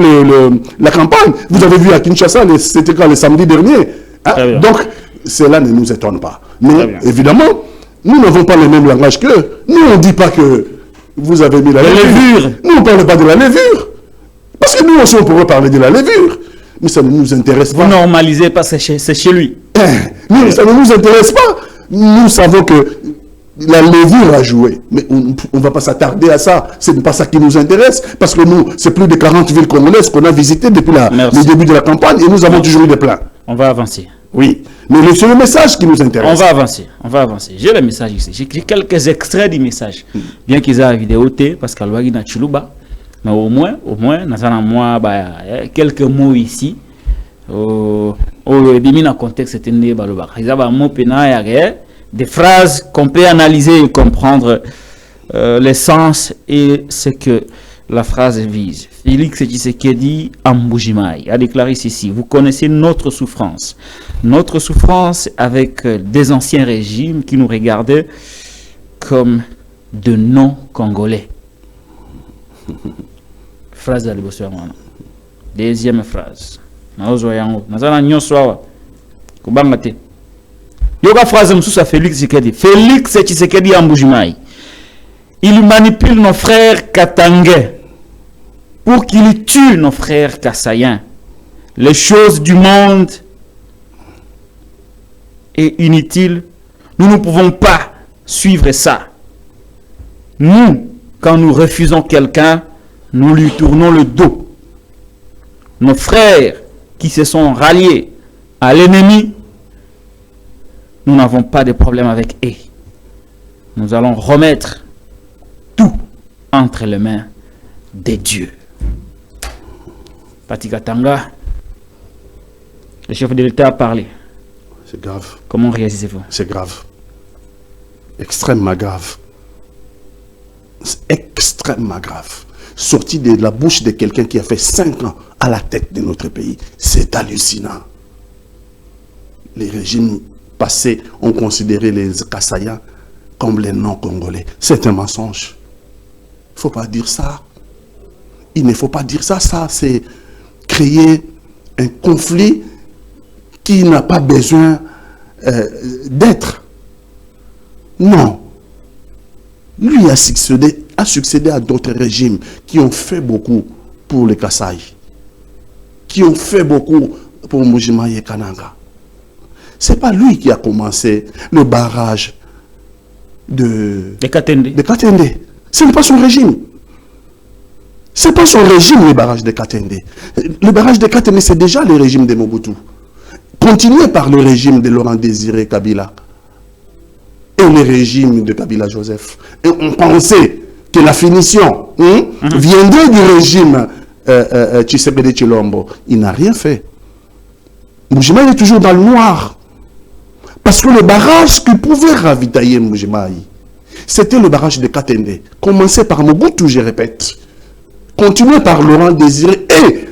la campagne, vous avez vu à Kinshasa, c'était quand le samedi dernier. Hein? Donc, cela ne nous étonne pas. Mais évidemment, nous n'avons pas le même langage qu'eux. Nous, on ne dit pas que vous avez mis la levure. Nous, on ne parle pas de la levure. Parce que nous aussi, on pourrait parler de la levure. Mais ça ne nous intéresse pas. Vous normalisez parce que c'est chez lui. Nous, ça ne nous intéresse pas. Nous savons que la levure a joué. Mais on ne va pas s'attarder à ça. Ce n'est pas ça qui nous intéresse. Parce que nous, c'est plus de 40 villes congolaises qu'on a visitées depuis le début de la campagne. Et nous avons toujours eu des plans. On va avancer. Oui. Mais c'est le message qui nous intéresse. On va avancer. J'ai le message ici. J'ai quelques extraits du message. Bien qu'ils aient la vidéo, parce qu'à l'ouagina Chiluba. Mais au moins, nous avons quelques mots ici contexte des phrases qu'on peut analyser et comprendre l'essence et ce que la phrase vise. Félix Tshisekedi Ambujimai a déclaré ceci: vous connaissez notre souffrance avec des anciens régimes qui nous regardaient comme de non-congolais. Phrase de la deuxième phrase. Yoga phrase moussa Félix Tshisekedi Ambujimai. Il manipule nos frères katangais pour qu'il tue nos frères kassaïens. Les choses du monde est inutile. Nous ne pouvons pas suivre ça. Nous, quand nous refusons quelqu'un, nous lui tournons le dos. Nos frères qui se sont ralliés à l'ennemi, nous n'avons pas de problème avec eux. Nous allons remettre tout entre les mains de Dieu. Patikatanga, le chef de l'État a parlé. C'est grave. Comment réagissez-vous? C'est grave. Extrêmement grave. C'est extrêmement grave. Sorti de la bouche de quelqu'un qui a fait 5 ans à la tête de notre pays. C'est hallucinant. Les régimes passés ont considéré les Kassaïens comme les non-congolais. C'est un mensonge. Il ne faut pas dire ça. Il ne faut pas dire ça. Ça, c'est créer un conflit qui n'a pas besoin d'être. Non. Lui a succédé à d'autres régimes qui ont fait beaucoup pour les Kasaï, qui ont fait beaucoup pour Mbujimayi et Kananga. Ce n'est pas lui qui a commencé le barrage de Katende. Ce n'est pas son régime. Ce n'est pas son régime, le barrage de Katende. Le barrage de Katende, c'est déjà le régime de Mobutu. Continué par le régime de Laurent Désiré Kabila et le régime de Kabila Joseph. Et on pensait que la finition viendrait du régime Tshisekedi Tshilombo. Il n'a rien fait. Mbujimayi est toujours dans le noir. Parce que le barrage qui pouvait ravitailler Mbujimayi, c'était le barrage de Katende. Commencé par Mobutu, je répète. Continué par Laurent Désiré et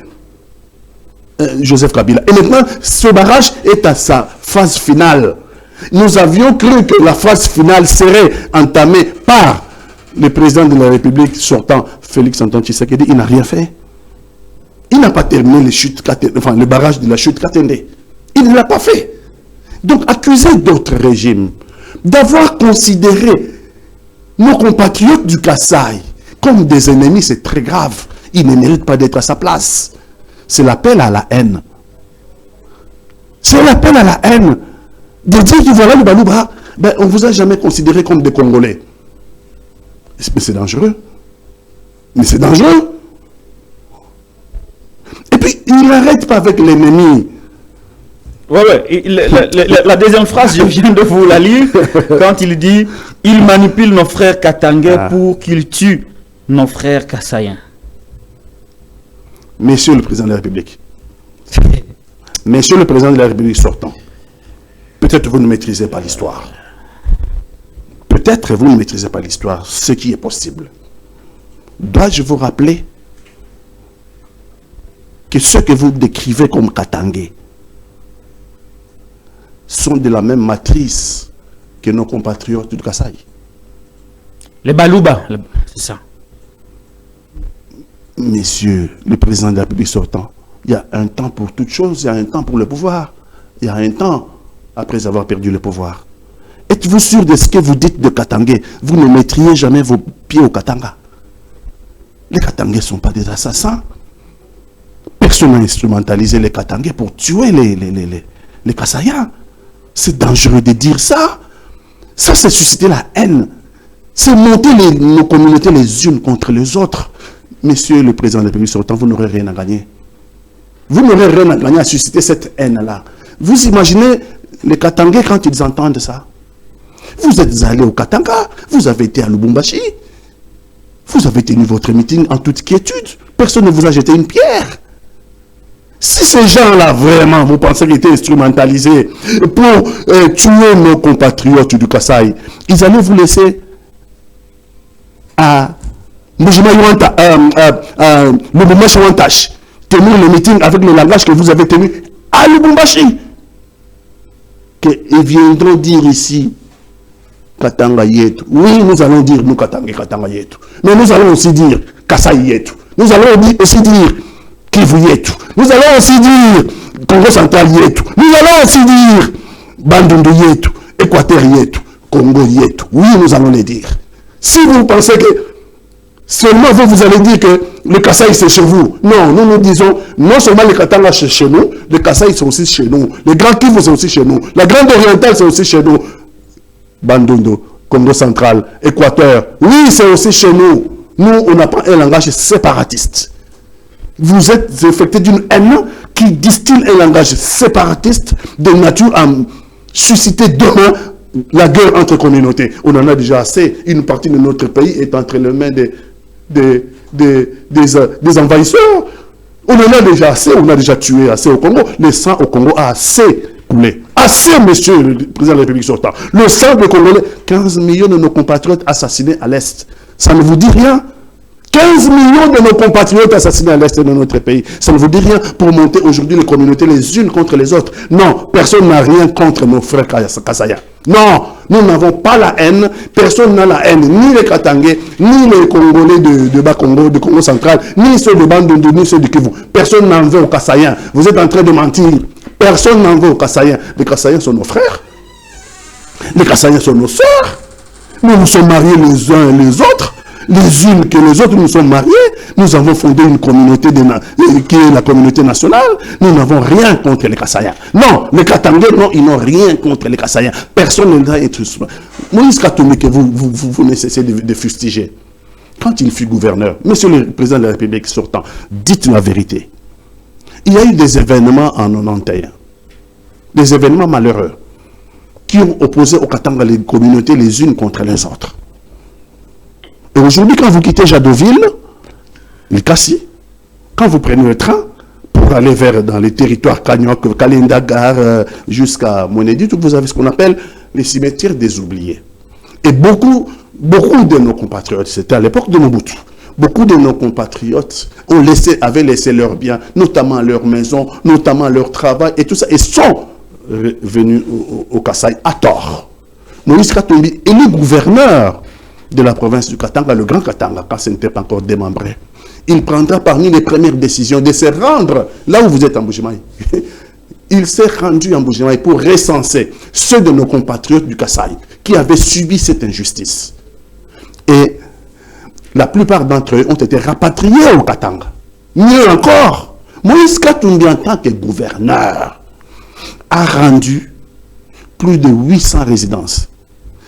Joseph Kabila. Et maintenant, ce barrage est à sa phase finale. Nous avions cru que la phase finale serait entamée par le président de la République sortant, Félix Antoine Tshisekedi. Il n'a rien fait. Il n'a pas terminé le barrage de la chute Katende. Il ne l'a pas fait. Donc, accuser d'autres régimes d'avoir considéré nos compatriotes du Kasaï comme des ennemis, c'est très grave. Ils ne méritent pas d'être à sa place. C'est l'appel à la haine. C'est l'appel à la haine. De dire que voilà le Balouba, on ne vous a jamais considéré comme des Congolais. Mais c'est dangereux. Mais c'est dangereux. Et puis, il n'arrête pas avec l'ennemi. La deuxième phrase, je viens de vous la lire, quand il dit « Il manipule nos frères katangais pour qu'ils tuent nos frères kassaïens. » Monsieur le Président de la République, Monsieur le Président de la République sortant, peut-être vous ne maîtrisez pas l'histoire. Peut-être vous ne maîtrisez pas l'histoire, ce qui est possible. Dois-je vous rappeler que ceux que vous décrivez comme Katangais sont de la même matrice que nos compatriotes du Kasaï. Les Balouba, c'est ça. Monsieur le Président de la République sortant, il y a un temps pour toute chose, il y a un temps pour le pouvoir. Il y a un temps après avoir perdu le pouvoir. Êtes-vous sûr de ce que vous dites de Katangais? Vous ne mettriez jamais vos pieds au Katanga. Les Katangais ne sont pas des assassins. Personne n'a instrumentalisé les Katangais pour tuer les Kassaïens. C'est dangereux de dire ça. Ça, c'est susciter la haine. C'est monter nos communautés les unes contre les autres. Monsieur le Président de la République sortant, vous n'aurez rien à gagner. Vous n'aurez rien à gagner à susciter cette haine-là. Vous imaginez les Katangais quand ils entendent ça? Vous êtes allé au Katanga, vous avez été à Lubumbashi, vous avez tenu votre meeting en toute quiétude. Personne ne vous a jeté une pierre. Si ces gens-là, vraiment, vous pensez qu'ils étaient instrumentalisés pour tuer nos compatriotes du Kasaï, ils allaient vous laisser à Lubumbashi Wantash tenir le meeting avec le langage que vous avez tenu à Lubumbashi. Ils viendront dire ici Katanga Yetu. Oui, nous allons dire nous Katanga Yetu. Mais nous allons aussi dire Kasaï Yetu. Nous allons aussi dire Kivu Yetu. Nous allons aussi dire Congo Central Yetu. Nous allons aussi dire Bandundu Yetu, Équateur Yetu, Congo Yetu. Oui, nous allons les dire. Si vous pensez que seulement vous allez dire que le Kasaï c'est chez vous. Non, nous disons, non seulement les Katanga c'est chez nous, les Kasaï c'est aussi chez nous. Les Grands Kivu c'est aussi chez nous. La Grande Orientale c'est aussi chez nous. Bandundu, Congo Central, Équateur. Oui, c'est aussi chez nous. Nous, on apprend un langage séparatiste. Vous êtes affecté d'une haine qui distille un langage séparatiste de nature à susciter demain la guerre entre communautés. On en a déjà assez. Une partie de notre pays est entre les mains des envahisseurs. On en a déjà assez. On a déjà tué assez au Congo. Le sang au Congo a assez coulé. Assez, monsieur le président de la République sortant. Le sang des Congolais, 15 millions de nos compatriotes assassinés à l'Est. Ça ne vous dit rien? 15 millions de nos compatriotes assassinés à l'Est de notre pays. Ça ne vous dit rien pour monter aujourd'hui les communautés les unes contre les autres. Non, personne n'a rien contre nos frères Kasaïens. Non, nous n'avons pas la haine. Personne n'a la haine. Ni les Katangais, ni les Congolais de Bas-Congo, de Congo central, ni ceux de Bandundu, ni ceux de Kivu. Personne n'en veut aux Kasaïens. Vous êtes en train de mentir. Personne n'en veut aux Kasaïens. Les Kasaïens sont nos frères. Les Kasaïens sont nos sœurs. Nous nous sommes mariés les uns et les autres. Les unes que les autres, nous sommes mariés. Nous avons fondé une communauté qui est la communauté nationale. Nous n'avons rien contre les Kasaïens. Non, les Katangais, non, ils n'ont rien contre les Kasaïens. Personne ne doit être... Moïse Katumbi, que vous ne cessez de fustiger. Quand il fut gouverneur, monsieur le président de la République sortant, dites la vérité. Il y a eu des événements en 91. Des événements malheureux qui ont opposé au Katanga les communautés les unes contre les autres. Et aujourd'hui, quand vous quittez Jadoville, le Kassi, quand vous prenez le train pour aller dans les territoires Kanyok, Kalendagar, jusqu'à Monedi, vous avez ce qu'on appelle les cimetières des oubliés. Et beaucoup de nos compatriotes, c'était à l'époque de Mobutu, beaucoup de nos compatriotes avaient laissé leurs biens, notamment leurs maisons, notamment leur travail et tout ça, et sont venus au Kasaï à tort. Moïse Katumbi est le gouverneur de la province du Katanga, le Grand Katanga, quand ce n'était pas encore démembré. Il prendra parmi les premières décisions de se rendre là où vous êtes en Mbujimaï. Il s'est rendu en Mbujimaï pour recenser ceux de nos compatriotes du Kasaï qui avaient subi cette injustice. Et la plupart d'entre eux ont été rapatriés au Katanga. Mieux encore, Moïse Katumbi, en tant que gouverneur, a rendu plus de 800 résidences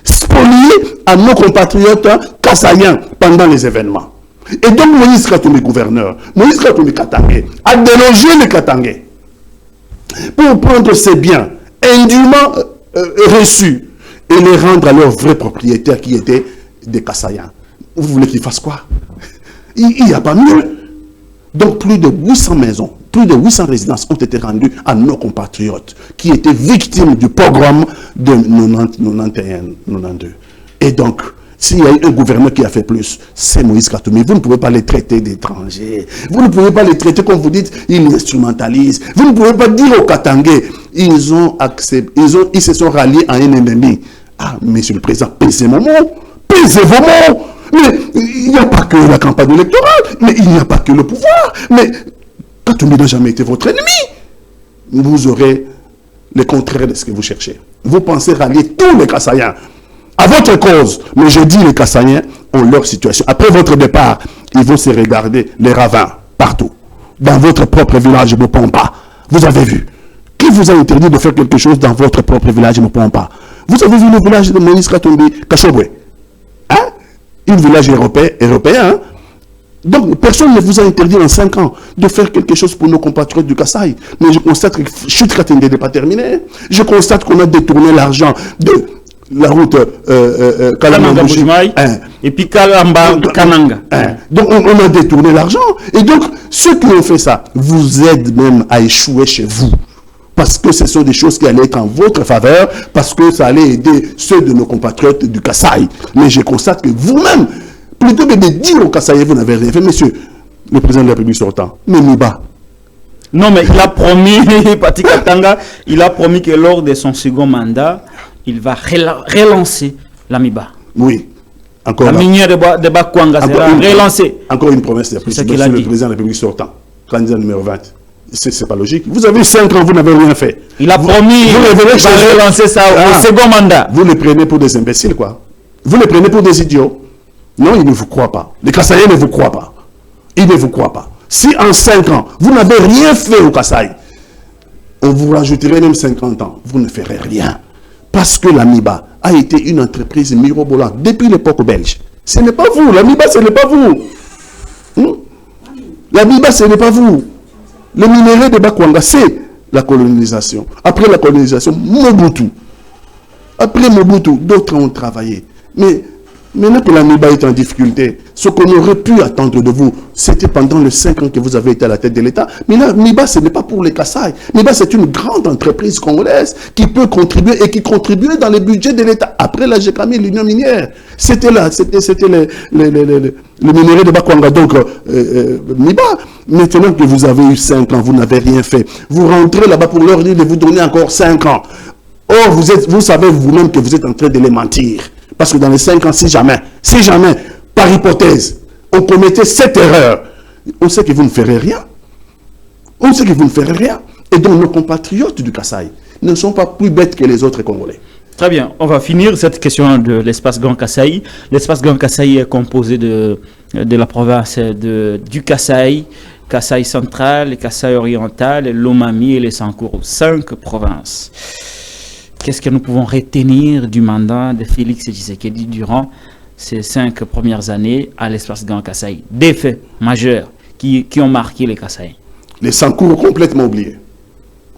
spoliées à nos compatriotes kasaïens pendant les événements. Et donc Moïse Katumbi, gouverneur, Moïse Katumbi Katangais, a délogé les Katangais pour prendre ces biens indûment reçus et les rendre à leurs vrais propriétaires qui étaient des Kasaïens. Vous voulez qu'ils fassent quoi? Il n'y a pas mieux. Donc plus de 800 maisons, plus de 800 résidences ont été rendues à nos compatriotes qui étaient victimes du pogrom de 91-92. Et donc, s'il y a eu un gouverneur qui a fait plus, c'est Moïse Katumbi. Vous ne pouvez pas les traiter d'étrangers. Vous ne pouvez pas les traiter comme vous dites, ils instrumentalisent. Vous ne pouvez pas dire aux Katangais, ils se sont ralliés à un ennemi. Ah, monsieur le président, pesez mon mot. Pesez vos mots. Mais il n'y a pas que la campagne électorale, mais il n'y a pas que le pouvoir. Mais Katumbi n'a jamais été votre ennemi. Vous aurez le contraire de ce que vous cherchez. Vous pensez rallier tous les Kasaïens à votre cause. Mais je dis les Kasaïens ont leur situation. Après votre départ, ils vont se regarder les ravins partout. Dans votre propre village, Mopompa. Vous avez vu. Qui vous a interdit de faire quelque chose dans votre propre village, Mopompa? Vous avez vu le village de Moïse Katumbi, Kachobwe? Hein? Un village européen. Hein? Donc, personne ne vous a interdit en 5 ans de faire quelque chose pour nos compatriotes du Kasaï. Mais je constate que Chute Katenge n'est pas terminée. Je constate qu'on a détourné l'argent de la route Kalamba-Bujimaï, et puis Kalamba-Kananga. Donc on a détourné l'argent. Et donc, ceux qui ont fait ça vous aident même à échouer chez vous. Parce que ce sont des choses qui allaient être en votre faveur, parce que ça allait aider ceux de nos compatriotes du Kasaï. Mais je constate que vous-même, plutôt que de dire au Kasaï, vous n'avez rien fait, monsieur, le président de la République sortant, mais Miba. Non, mais il a promis, Pati Katanga, il a promis que lors de son second mandat, il va relancer la Miba. Oui. Encore la minière de Bakwanga sera relancée. Encore une promesse de monsieur le président de la République sortant, candidat numéro 20. C'est pas logique. Vous avez 5 ans, vous n'avez rien fait. Il a promis qu'il va relancer ça au second mandat. Vous les prenez pour des imbéciles, quoi. Vous les prenez pour des idiots. Non, ils ne vous croient pas. Les Kasaïens ne vous croient pas. Ils ne vous croient pas. Si en 5 ans, vous n'avez rien fait au Kasaï, on vous rajouterait même 50 ans. Vous ne ferez rien. Parce que la MIBA a été une entreprise mirobolante depuis l'époque belge. Ce n'est pas vous. La MIBA, ce n'est pas vous. La MIBA, ce n'est pas vous. Le minerai de Bakwanga, c'est la colonisation. Après la colonisation, Mobutu. Après Mobutu, d'autres ont travaillé. Mais maintenant que la MIBA est en difficulté, ce qu'on aurait pu attendre de vous, c'était pendant les 5 ans que vous avez été à la tête de l'État. Mais là, MIBA, ce n'est pas pour les Kasaï. MIBA, c'est une grande entreprise congolaise qui peut contribuer et qui contribuait dans le budget de l'État. Après la GECAMI, l'Union minière, c'était là, c'était le minerai de Bakwanga. Donc, MIBA, maintenant que vous avez eu 5 ans, vous n'avez rien fait. Vous rentrez là-bas pour leur dire de vous donner encore 5 ans. Or, vous savez vous-même que vous êtes en train de les mentir. Parce que dans les 5 ans, si jamais, par hypothèse, on commettait cette erreur, on sait que vous ne ferez rien. On sait que vous ne ferez rien. Et donc, nos compatriotes du Kasaï ne sont pas plus bêtes que les autres Congolais. Très bien. On va finir cette question de l'espace Grand Kasaï. L'espace Grand Kasaï est composé de la province du Kasaï, Kasaï central, Kasaï oriental, Lomami et les Sankourou. 5 provinces. Qu'est-ce que nous pouvons retenir du mandat de Félix Tshisekedi durant ces 5 premières années à l'espace Grand Kasaï? Des faits majeurs qui ont marqué les Kasaï. Les Sankourou complètement oubliés.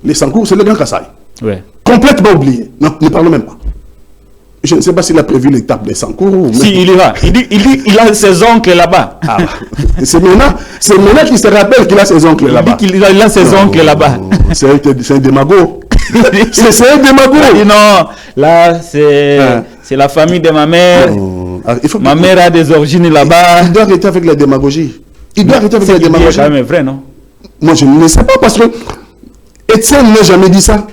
Les Sankourou, c'est le Grand Kasaï. Ouais. Complètement oublié. Non, ne parlons même pas. Je ne sais pas s'il a prévu l'étape des Sankourou. Si, il y va. Il dit il a ses oncles là-bas. Ah, c'est maintenant qu'il se rappelle qu'il a ses oncles là-bas. Il dit qu'il a ses oncles là-bas. C'est un démago. C'est un démago. Non, là, c'est la famille de ma mère. Ma mère a des origines là-bas. Il doit arrêter avec la démagogie. Il doit arrêter avec la démagogie. C'est quand même vrai, non? Moi, je ne le sais pas parce que Etienne n'a jamais dit ça.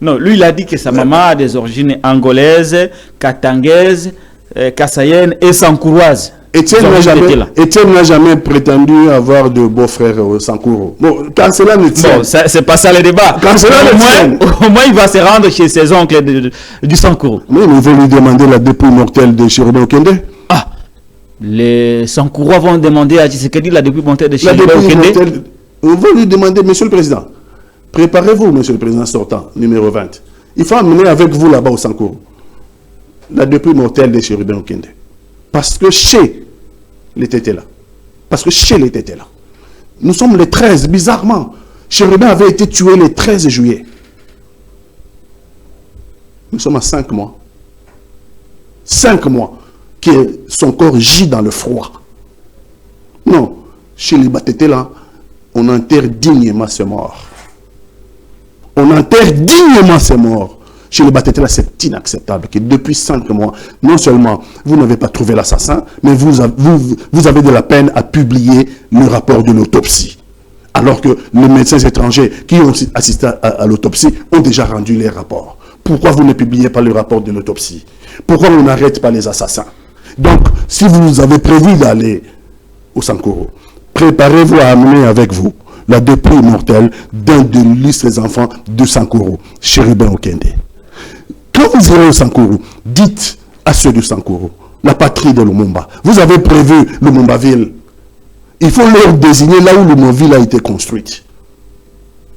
Non, lui, il a dit que sa maman a des origines angolaises, katangaises, kassayennes et sankouroises. Etienne n'a jamais prétendu avoir de beaux-frères Sankourou. Bon, quand cela ne tient. Bon, c'est pas ça le débat. Quand cela au moins, il va se rendre chez ses oncles du Sankourou. Mais il veut lui demander la dépouille mortelle de Chirobé Okende. Ah, les Sankourois vont demander à Tshisekedi la dépouille mortelle de Chirobé Okende. On va lui demander, monsieur le président, préparez-vous, monsieur le président sortant, numéro 20. Il faut amener avec vous là-bas au Sankourou la dépouille mortelle de Chirobé Okende. Parce que chez les tétés là. Parce que chez les tétés là. Nous sommes les 13, bizarrement. Chérubin avait été tué le 13 juillet. Nous sommes à 5 mois. 5 mois que son corps gît dans le froid. Non, chez les Batétés là, on enterre dignement ses morts. On enterre dignement ses morts. Chez les Batétés là, c'est inacceptable que depuis 5 mois, non seulement vous n'avez pas trouvé l'assassin, mais vous avez de la peine à publier le rapport de l'autopsie. Alors que les médecins étrangers qui ont assisté à l'autopsie ont déjà rendu les rapports. Pourquoi vous ne publiez pas le rapport de l'autopsie? Pourquoi on n'arrête pas les assassins? Donc, si vous avez prévu d'aller au Sankourou, préparez-vous à amener avec vous la dépouille mortelle d'un de l'illustres enfants de Sankourou, Chérubin Okende. Quand vous irez au Sankourou, dites à ceux du Sankourou, la patrie de Lumumba, vous avez prévu Lumumba-ville. Il faut leur désigner là où Lumumba-ville a été construite.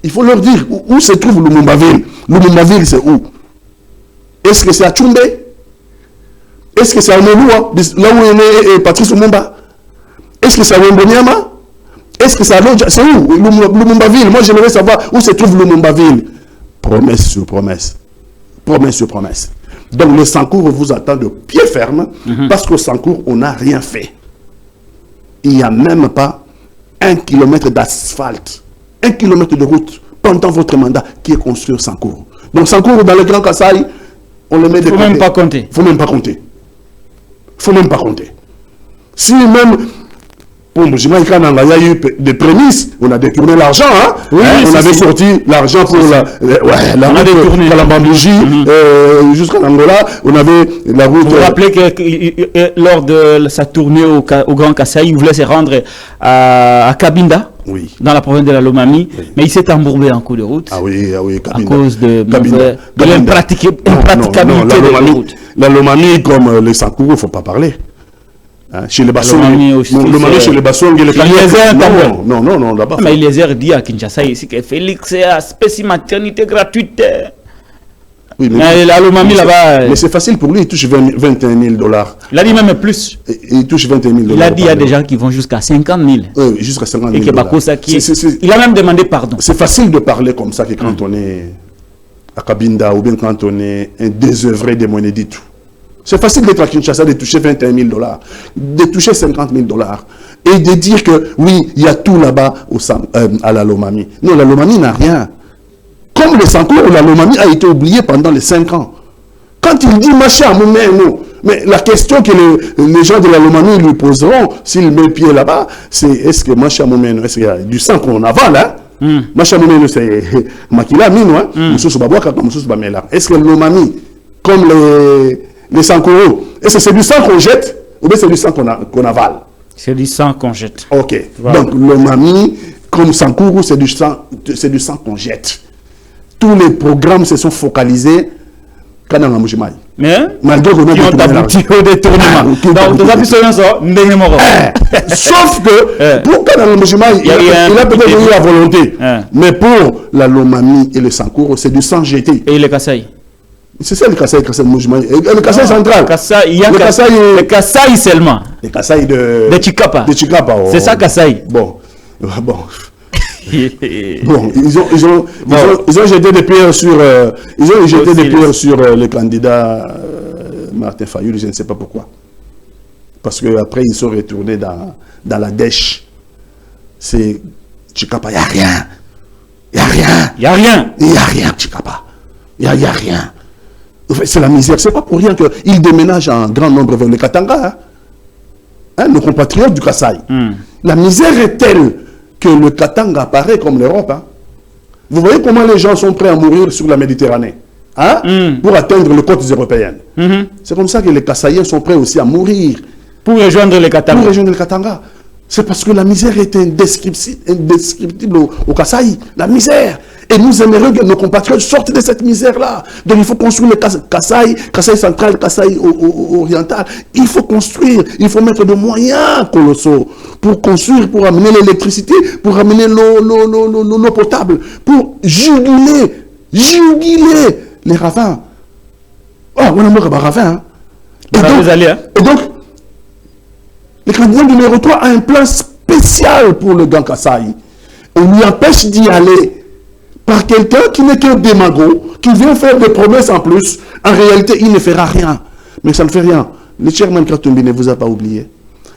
Il faut leur dire où se trouve Lumumba-ville. Lumumba-ville, c'est où? Est-ce que c'est à Tchumbe? Est-ce que c'est à Moloua, là où est né Patrice Lumumba? Est-ce que c'est à Wembonyama? Est-ce que c'est à Lodja? C'est où Lumumba-ville? Moi, j'aimerais savoir où se trouve Lumumba-ville. Promesse sur promesse. Promesse sur promesse. Donc le Sancour vous attend de pied ferme, parce qu'au Sancour, on n'a rien fait. Il n'y a même pas 1 kilomètre d'asphalte, 1 kilomètre de route pendant votre mandat qui est construit au Sancour. Donc Sancour, dans le Grand Kasaï, on le met de côté. Il ne faut même pas compter. Il ne faut même pas compter. Il ne faut même pas compter. Si même, pour Mujima, il y a eu des prémices, on a détourné l'argent, hein? Oui, on avait sorti l'argent pour la route de la Bambougie jusqu'à Angola, on avait la route... Vous vous rappelez que lors de sa tournée au Grand Kasaï, il voulait se rendre à Cabinda, oui, dans la province de la Lomami, oui, mais il s'est embourbé en cours de route. Ah oui, à cause de l'impraticabilité de la route. La Lomami, comme les Sankourou, il ne faut pas parler. Hein, chez les Bassons, chez les Bassons, non, là-bas. Mais Eliezer dit à Kinshasa ici que Félix a spécial maternité gratuite. Oui, mais la Lomami là-bas. Mais c'est facile pour lui, il touche 21 000 $. Il a dit même plus. Il touche 21 000 $. Il a dit qu'il y a des gens qui vont jusqu'à 50 000. Oui, jusqu'à 50 000 $. Et que il a même demandé pardon. C'est facile de parler comme ça que quand on est à Cabinda ou bien quand on est un désœuvré de Monéditou. C'est facile d'être à Kinshasa, de toucher 21 000 $, de toucher 50 000 $ et de dire que oui, il y a tout là-bas à la Lomami. Non, la Lomami n'a rien. Comme le Sankour, la Lomami a été oubliée pendant les 5 ans. Quand il dit Maché à Moumeno, mais la question que les gens de la Lomami lui poseront s'il met pied là-bas, c'est est-ce que Maché à Moumeno, est-ce qu'il y a du sang qu'on avale, hein? Maché à Moumeno, c'est Makila Mino, hein? Est-ce que la Lomami, comme les Sankourou, est-ce que c'est du sang qu'on jette ou bien c'est du sang qu'on avale? C'est du sang qu'on jette. Ok. Voilà. Donc, le Mami, comme Sankourou, c'est du sang qu'on jette. Tous les programmes se sont focalisés quand on a Moujimaï. Mais malgré qu'on a abouti au détournement. Donc, tout ça, plus rien ça, sauf que pour Kanang Moujimaï, il a peut-être eu la volonté. Mais pour la Lomami et le Sankourou, c'est du sang jeté. Et le Kasaï? C'est ça le Kasaï Moujimaï. Le Kasaï central. Il y a le Kasaï seulement. Le Kasaï de Chikapa. De Chikapa. C'est ça Kasaï. Bon. Bon, ils ont jeté des pierres sur le candidat Martin Fayoul, je ne sais pas pourquoi. Parce qu'après, ils sont retournés dans la dèche. C'est Chikapa, il n'y a rien. Il n'y a rien. Il n'y a rien. Il n'y a rien, Chikapa. Il n'y a rien. C'est la misère. Ce n'est pas pour rien qu'ils déménagent en grand nombre vers le Katanga. Hein, nos compatriotes du Kasaï. La misère est telle que le Katanga apparaît comme l'Europe. Hein. Vous voyez comment les gens sont prêts à mourir sur la Méditerranée, hein, pour atteindre les côtes européennes. C'est comme ça que les Kasaïens sont prêts aussi à mourir. Pour rejoindre le Katanga. Pour rejoindre le Katanga. C'est parce que la misère est indescriptible au Kasaï. La misère. Et nous aimerions que nos compatriotes sortent de cette misère-là. Donc il faut construire le Kasaï central, Kasaï oriental. Il faut construire, il faut mettre de moyens colossaux pour construire, pour amener l'électricité, pour amener l'eau potable, pour juguler les ravins. Oh, on a un ravin. Et donc, le candidat numéro 3 a un plan spécial pour le Grand Kasaï. On lui empêche d'y aller par quelqu'un qui n'est qu'un démago, qui vient faire des promesses en plus. En réalité, il ne fera rien. Mais ça ne fait rien. Le chairman Katumbi ne vous a pas oublié.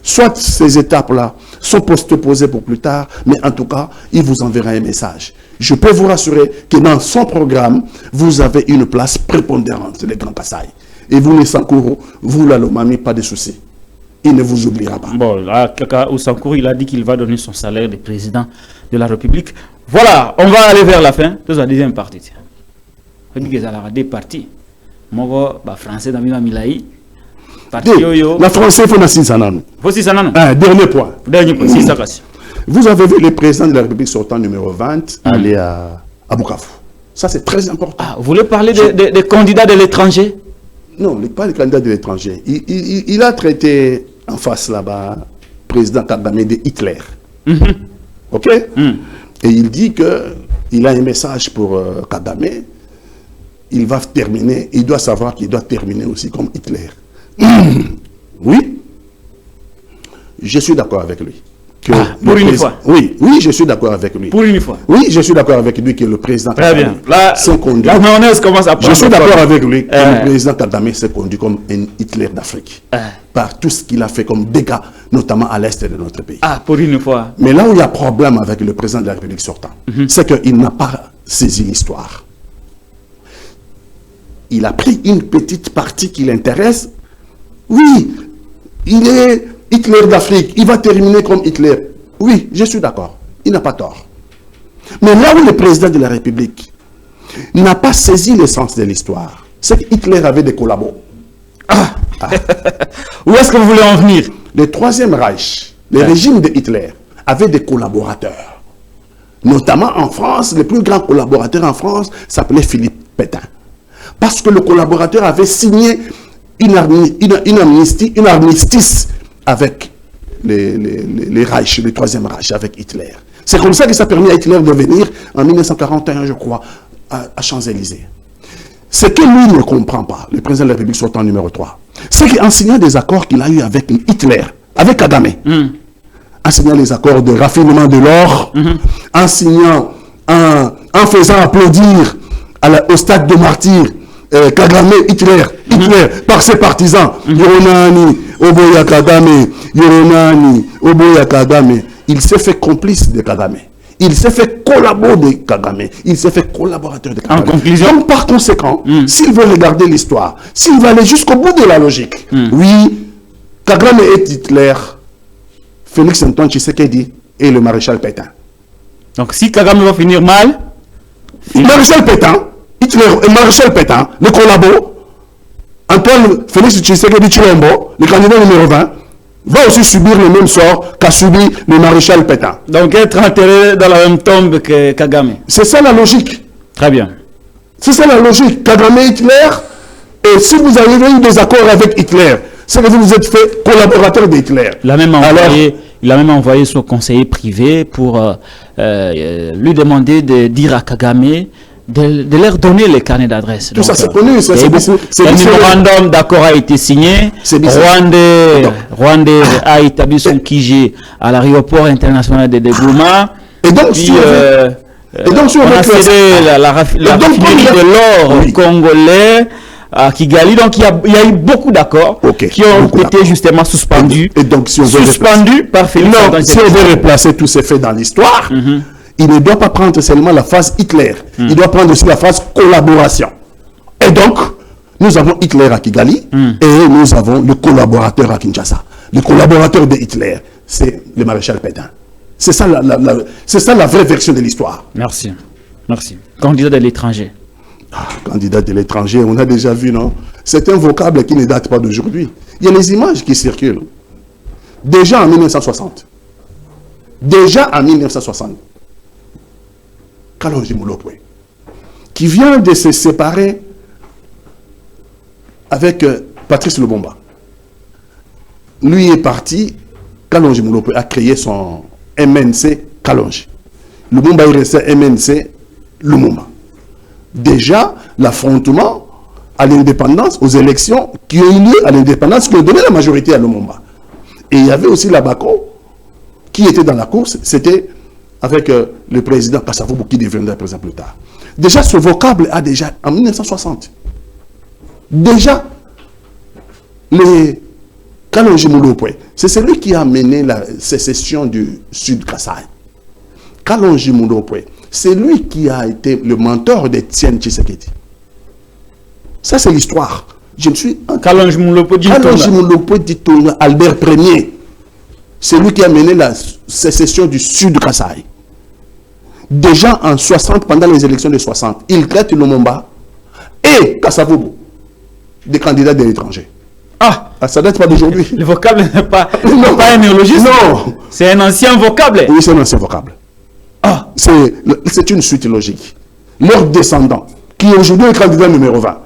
Soit ces étapes-là sont postposées pour plus tard, mais en tout cas, il vous enverra un message. Je peux vous rassurer que dans son programme, vous avez une place prépondérante, le Grand Kasaï. Et vous, les Sankourou, vous, la Lomami, pas de soucis. Il ne vous oubliera pas. Bon, là, au Sankourou, il a dit qu'il va donner son salaire de président de la République. Voilà, on va aller vers la fin de la deuxième partie. On dit qu'il y a deux parties. Moi, français dans Milaï. La français, il faut la Sinsanano. Dernier point. Vous avez vu le président de la République sortant numéro 20 aller à Bukavu. Ça, c'est très important. Ah, vous voulez parler des candidats de l'étranger? Non, pas les candidats de l'étranger. Il a traité en face là-bas, président Kagame de Hitler. Ok? Et il dit qu'il a un message pour Kagame. Il va terminer, il doit savoir qu'il doit terminer aussi comme Hitler. Oui, je suis d'accord avec lui. que pour une fois. Oui, je suis d'accord avec lui. Pour une fois. Oui, je suis d'accord avec lui que le président Kagame s'est conduit. La mayonnaise commence à prendre. Je suis d'accord avec lui que le président Kagame s'est conduit comme un Hitler d'Afrique. Par tout ce qu'il a fait comme dégâts, notamment à l'est de notre pays. Pour une fois. Mais là où il y a problème avec le président de la République sortant, c'est qu'il n'a pas saisi l'histoire. Il a pris une petite partie qui l'intéresse. Oui, il est Hitler d'Afrique. Il va terminer comme Hitler. Oui, je suis d'accord. Il n'a pas tort. Mais là où le président de la République n'a pas saisi l'essence de l'histoire, c'est que Hitler avait des collabos. Où est-ce que vous voulez en venir? Le Troisième Reich, le régime de Hitler, avait des collaborateurs. Notamment en France, le plus grand collaborateur en France s'appelait Philippe Pétain. Parce que le collaborateur avait signé une armistice avec les Reich, le Troisième Reich, avec Hitler. C'est comme ça que ça a permis à Hitler de venir en 1941, je crois, à Champs-Élysées. Ce que lui ne comprend pas, le président de la République sortant numéro 3, c'est qu'en signant des accords qu'il a eu avec Hitler, avec Kagame, en signant les accords de raffinement de l'or, en signant, en faisant applaudir au stade de martyrs, Kagame, Hitler, par ses partisans, Yoronani, Oboya Kagame, Yoronani, Oboya Kagame, il s'est fait complice de Kagame. Il s'est fait collaborateur de Kagame. Il s'est fait collaborateur de Kagame. En conclusion. Donc, par conséquent, s'il veut regarder l'histoire, s'il veut aller jusqu'au bout de la logique, oui, Kagame est Hitler, Félix Antoine Tshisekedi et le maréchal Pétain. Donc, si Kagame va finir mal, Maréchal Pétain, Hitler et maréchal Pétain, le collabo, Antoine Félix Tshisekedi Tshilombo, le candidat numéro 20, va aussi subir le même sort qu'a subi le maréchal Pétain. Donc être enterré dans la même tombe que Kagame. C'est ça la logique. Très bien. C'est ça la logique. Kagame, Hitler, et si vous avez eu des accords avec Hitler, c'est que vous vous êtes fait collaborateur d'Hitler. Il a même envoyé son conseiller privé pour lui demander de dire à Kagame de leur donner les carnets d'adresse. Tout ça, c'est connu. Un mémorandum d'accord a été signé. Rwanda a établi son QG à l'aéroport international de Goma. Et donc, on a cédé la raffinerie de l'or congolais à Kigali. Donc, il y a eu beaucoup d'accords qui ont été justement suspendus. Et donc, si on veut par Félix Antoine si on veut replacer tous ces faits dans l'histoire, il ne doit pas prendre seulement la phase Hitler, il doit prendre aussi la phase collaboration. Et donc, nous avons Hitler à Kigali et nous avons le collaborateur à Kinshasa. Le collaborateur de Hitler, c'est le maréchal Pétain. C'est ça la vraie version de l'histoire. Merci. Merci. Candidat de l'étranger. Candidat de l'étranger, on a déjà vu, non? C'est un vocable qui ne date pas d'aujourd'hui. Il y a les images qui circulent. Déjà en 1960. Kalonji Moulopwe, qui vient de se séparer avec Patrice Lumumba. Lui est parti, Kalonji Moulopwe a créé son MNC Kalonji. Lumumba est resté MNC Lumumba. Déjà, l'affrontement à l'indépendance, aux élections qui ont eu lieu à l'indépendance, qui ont donné la majorité à Lumumba. Et il y avait aussi Labako, qui était dans la course, c'était avec le président Kasavubu qui deviendra président plus tard. Déjà, ce vocable a déjà, en 1960, déjà, les Kalonji Moulopwe, c'est celui qui a mené la sécession du Sud Kasaï. Kalonji Moulopwe, c'est lui qui a été le mentor d'Etienne Tshisekedi. Ça, c'est l'histoire. Je me suis... Kalonji Moulopwe dit Albert Ier. C'est lui qui a mené la sécession du Sud Kasaï. Déjà en 60, pendant les élections de 60, il traite Lumumba et Kasavubu des candidats de l'étranger. Ça date pas d'aujourd'hui. Le vocable n'est pas un néologisme. Non. C'est un ancien vocable. Oui, c'est un ancien vocable. C'est une suite logique. Leurs descendants, qui aujourd'hui est candidat numéro 20.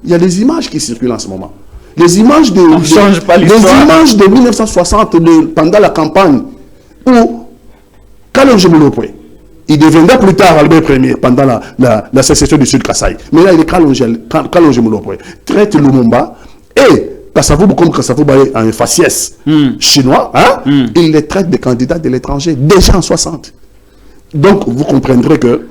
Il y a des images qui circulent en ce moment. Les images de 1960, pendant la campagne, où Kalonji Moulopwe, il deviendra plus tard Albert Ier pendant la sécession du Sud Kasaï. Mais là, il est Kalonji Moulopwe, traite Lumumba et Kassavou comme Kassavou en faciès chinois, hein, il les traite des candidats de l'étranger déjà en 60. Donc vous comprendrez que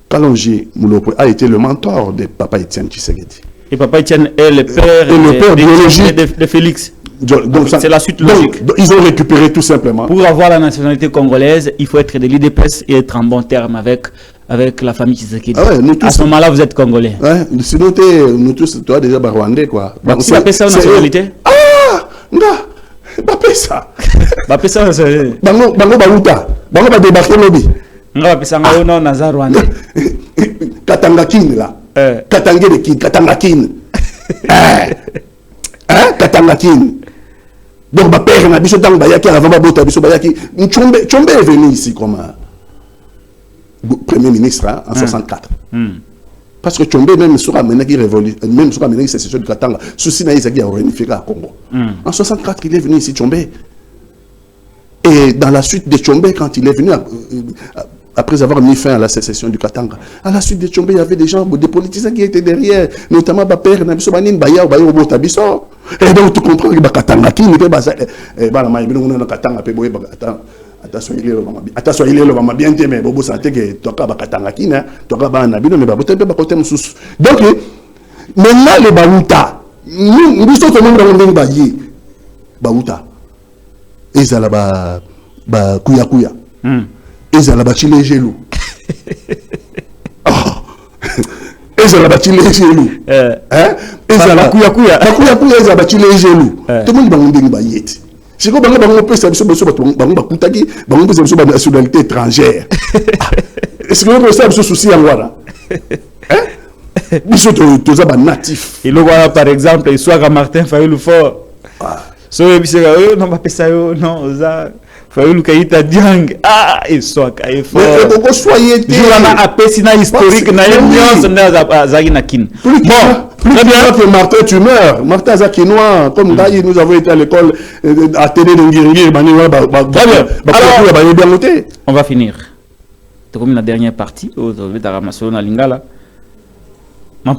Kalonji Moulopo a été le mentor de Papa Etienne Tshisekedi. Et Papa Etienne est le père, biologique de Félix. Donc c'est la suite logique. Donc, ils ont récupéré tout simplement. Pour avoir la nationalité congolaise, il faut être de l'IDPS et être en bon terme avec la famille Tshisekedi. Ah ouais, nous tous, à ce moment-là, vous êtes congolais. Ouais, sinon, nous tous, toi déjà rwandais quoi. Donc, si appelle ça une nationalité? Ah, non, pas ça. Pas ça une nationalité. Bango Baouta, Bango va débarquer lobby. On va appeler ça non Nazar rwandais. Katangakin là. Katangé de Kin, Katangakin. Katangakin. Donc, ma père n'a pas de Bayaki avant Babota, Bayaki. Tchombe est venu ici comme Premier ministre en 64. Parce que Tchombe, même sur la révolution, même sur la sécession du Katanga, souci n'a pas réunifié à Congo. En 64, il est venu ici, Tchombe. Et dans la suite de Tchombe, quand il est venu, après avoir mis fin à la sécession du Katanga, à la suite de Tchombe, il y avait des gens, des politiciens qui étaient derrière, notamment Baper, Nabiso Banin, Baya, Bayo, Botabiso. Et donc, tu comprends que Katanga, qui n'était pas ça. Et bah, la maïbino, on a Katanga, Peboé, attention, il est le bien aimé, Bobo Santé, que tu as Katanga, qui n'a, tu as un abino, mais Baboté, Baboté, Moussous. Donc, maintenant, les Baouta, nous sommes tout le monde dans le Bayi, Baouta. Et ça là-bas, Kouya. Et ça là-bas, Chile Gelou. Et ça là-bas, Chile Gelou. Hein? Et ça là-bas, Kouya, et ça là-bas, Chile Gelou. Tout le monde va nous dire que c'est comme on peut savoir la nationalité étrangère. Est-ce que vous pouvez savoir ce souci en Ouara? Nous sommes tous natifs. Et le voilà par exemple, il soit Martin Fayoulou fort. So non pas ça non ça Fayoulou Kaita Diang il soit Kaye fort. Mais pourquoi soyez a pesina historique na union na Zaginakin. Bon, plus que Martin tu meurs. Martin Zakinois comme d'ailleurs nous avons été à l'école à télé de Ngirigir on va finir. C'est comme la dernière partie au na Lingala. Ma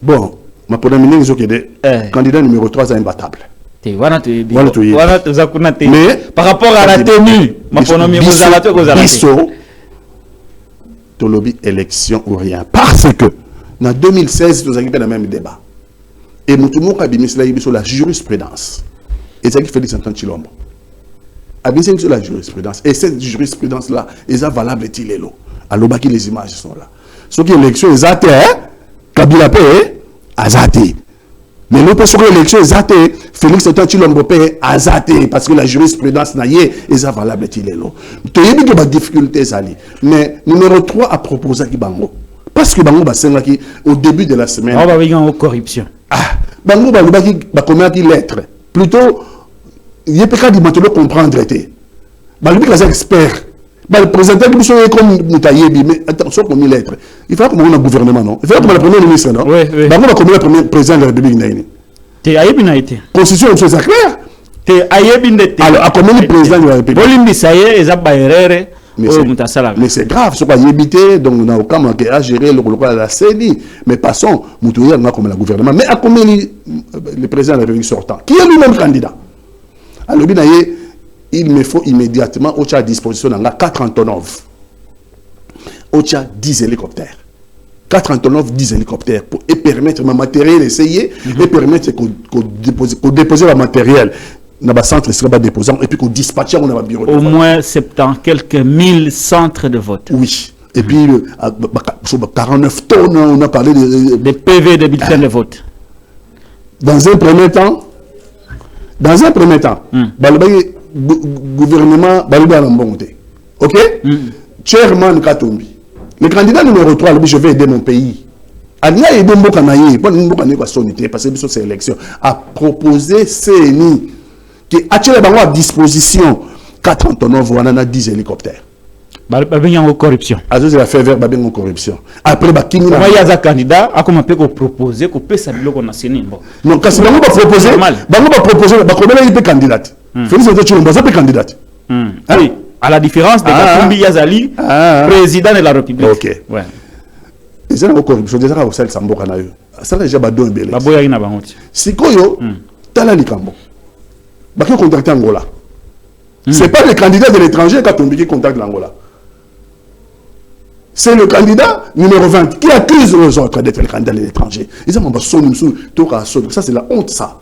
bon, ma candidat numéro 3 est imbattable. Mais par rapport à la tenue, Tolobi élection ou rien. Parce que en 2016, nous avons eu le même débat. Et nous avons sur la jurisprudence. Et c'est ce qui fait des Antoine Chilombo. Abissé sur la jurisprudence. Et cette jurisprudence-là, est valable et il est là. Alors, les images sont là. Ce qui est l'élection est athée, Kabila Pé, athée. Mais nous, sur l'élection est athée, Félix Antoine Chilombo Pé, athée, parce que la jurisprudence n'a pas est valable et il est là. Tu as vu que ma difficulté est allée. Mais numéro 3 a proposé qui Bango. Parce que Bango, au début de la semaine. On va venir en corruption. Bango, combien de lettres? Plutôt, il n'y a pas de comprendre. Bango, les experts. Le président est comme Moutaïebi, mais attention comme il est. Il faut comme un gouvernement, non? Il faut comme le premier ministre, non? Oui. Bango va comme le premier président de la République naïne. T'es aïebi n'a été. Constitution, c'est clair. T'es aïebi n'a été. Alors, à combien le président de la République? Bolimbi, ça y est, ils ont baéré. Mais c'est grave, ce qu'on a évité, donc on a aucun manqué à gérer le rôle de la CENI. Mais passons, Moutouya n'a comme le gouvernement. Mais à combien le président de la République sortant? Qui est lui-même candidat? Alors, il me faut immédiatement au à disposition dans 4 Antonov. Au 10 hélicoptères. 4 Antonov, 10 hélicoptères pour permettre ma matériel essayer et permettre qu'on dépose le matériel dans le centre sera déposant et puis qu'on dispatche on a bureau. Au moins 70 quelques 1000 centres de vote. Oui. Et puis 49 tonnes, on a parlé des PV de bulletins de vote. Dans un premier temps, gouvernement ok? Chairman Katumbi. Le candidat numéro 3, je vais aider mon pays. Parce que c'est élection. A proposé CNI qui a à disposition 4 Antonov, on a 10 hélicoptères. Il y a une corruption. C'est la fait vers une corruption. Après, il y a un candidat à proposer qu'on peut s'habiller qu'on a signé. Non, quand il va proposer, combien il peut candidat? Félix Antoine Chilombo peut candidat. Oui, à la différence de Katumbi Yazali, président de la République. Ok. Ouais. Et ils ont corruption déjà au sel samboka na yo ça là déjà badon belé baboya ina bangoti sikoyo tala likambo baki contacter Angola c'est pas le candidat de l'étranger qui contacte l'Angola. C'est le candidat numéro 20 qui accuse les autres d'être le candidat de l'étranger. Ils ont ça c'est la honte ça.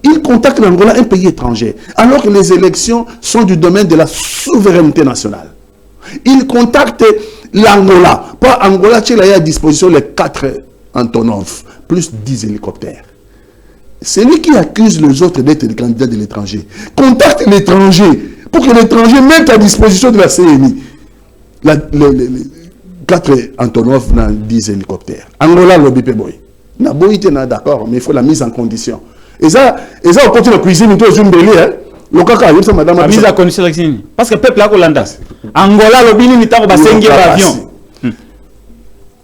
Il contacte l'Angola, un pays étranger, alors que les élections sont du domaine de la souveraineté nationale. Il contacte l'Angola. Pas Angola, il a à disposition les 4 Antonov, plus 10 hélicoptères. C'est lui qui accuse les autres d'être les candidats de l'étranger. Contacte l'étranger pour que l'étranger mette à disposition de la CNI les 4 Antonov dans 10 hélicoptères. Angola, lobby boy. Na boy d'accord, mais il faut la mise en condition. Et ça on continue la cuisine, tout une belle, hein. Le caca, il madame la mise en condition la cuisine. Parce que le peuple là Kolanda. Angola lobby ni ta ba 5 avion.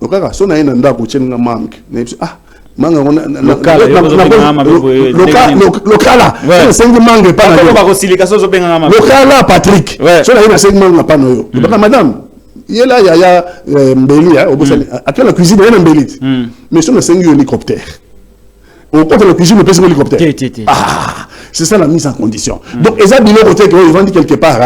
Le caca, son na ina ndako tchenga manque. Ah manga local Patrick madame il est là il y a Mbeli à la cuisine il y a Mbeli mais sur le 5 hélicoptère au côté de la cuisine le président hélicoptère c'est ça la mise en condition donc ils ont dit côté qu'ils vendent quelque part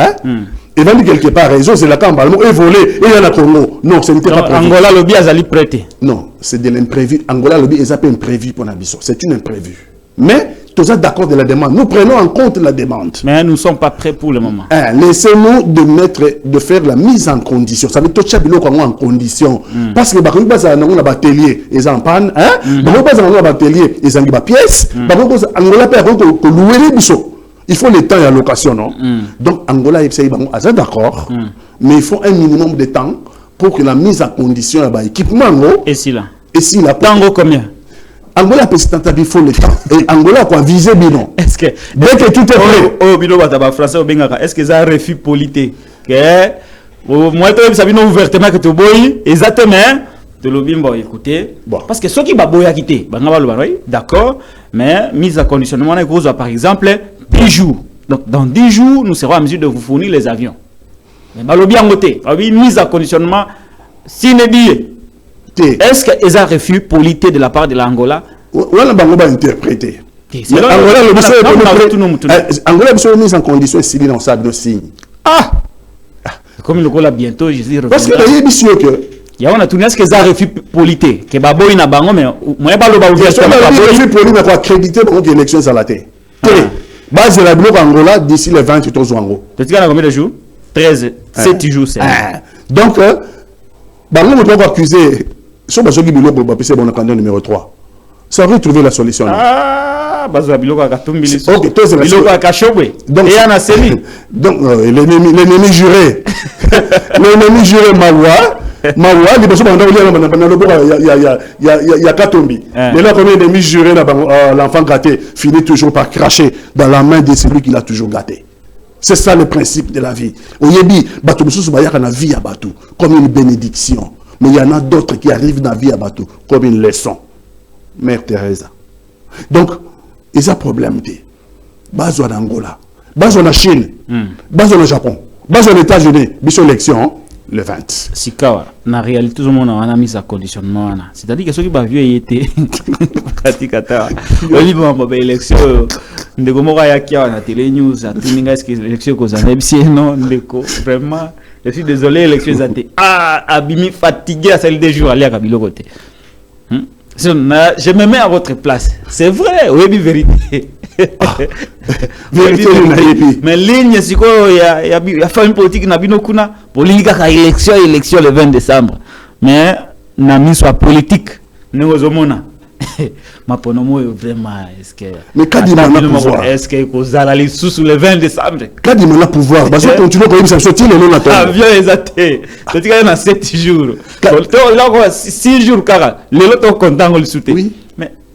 ils vendent quelque part ils ont c'est la camp ils volé et il y en a Congo non ce n'était pas prévu. Angola lobby azali prêté non c'est de l'imprévu Angola lobby ils appellent imprévu pour l'ambition c'est une imprévue mais tous êtes d'accord de la demande nous prenons en compte la demande mais nous ne sommes pas prêts pour le moment laissez-nous de faire la mise en condition ça veut tout chaque biloko en condition parce que bakomi baza na ngona batelier ils en panne bakomi baza na ngona batelier ils en ba pièces bakomi baza Angola pe ko louer biso il faut le temps et la location, non? Donc, Angola et Psaïbang, ils sont d'accord, mais il faut un minimum de temps pour que la mise en condition là-bas, équipement, et si là? Et si là? Tango combien? Angola peut il faut le temps. Et Angola, quoi, viser Bino. Est-ce que, dès que tout est prêt. Oh, Bino, français, est-ce que ça refus polité? Moi, tu as vu ouvertement que tu bois, exactement. De l'obimbo, écoutez, parce que ceux qui baboya quitté, d'accord, mais mise à conditionnement, par exemple, 10 jours. Donc, dans 10 jours, nous serons en mesure de vous fournir les avions. Mais balobi en côté, mise à conditionnement, est-ce qu'ils ont refus polité de la part de l'Angola? On a interprété. Angola a mise en condition civile dans sa dossier. Ah! Comme le cola bientôt, je dis. Parce que il y a des que. Il y a tout ce que ça refus polité que baboy na bango mais moi pas le baboy refus polité pour accréditer pour que l'élection ça la tête. Base de la bloc Angola d'ici le 20 tout Angola. Tu sais combien de jours? 13 7 jours c'est. Donc bango on peut accuser sur bazo qui biloko ba pese bon candidat numéro 3. Ça va trouver la solution. Ah bazo biloko ka tumbili. OK, toi c'est la biloko ka chobwe. Donc et ana seli. Donc l'ennemi juré. L'ennemi juré Mawa Mawa, il y a Katombi. Mais là, combien d'ennemis jurés, l'enfant gâté finit toujours par cracher dans la main de celui qui l'a toujours gâté. C'est ça le principe de la vie. Au Yébi, vie à Batou, comme une bénédiction. Mais il y en a d'autres qui arrivent dans la vie à Batou, comme une leçon. Mère Teresa. Donc, il y a un problème. Base en Angola, base en Chine, base en Japon, base en États-Unis, mission élection. Le 20. Sikawa, na réalité, tout le monde a mis à conditionnement. C'est-à-dire que ceux qui ont vu été praticateurs, au niveau de l'élection, de comment il y a la télé news, à tout le monde, est-ce que l'élection que vous avez non, vraiment, je suis désolé, l'élection a été abîmé, fatigué à celle des jours, aller à Kabilo côté. Je me mets à votre place. C'est vrai, oui, vérité. Mais ligne c'est quoi il y a fait une politique na bino kuna politique à élection le 20 décembre mais na mis soit politique ngozomona maponomo vraiment est-ce que mais kadima na pouvoir est-ce que kozala les sous le 20 décembre kadima na pouvoir parce que continuer comme ça sortir le long attendre avion exacté c'est qu'il y a 7 jours là 6 jours car le lot content le souter oui.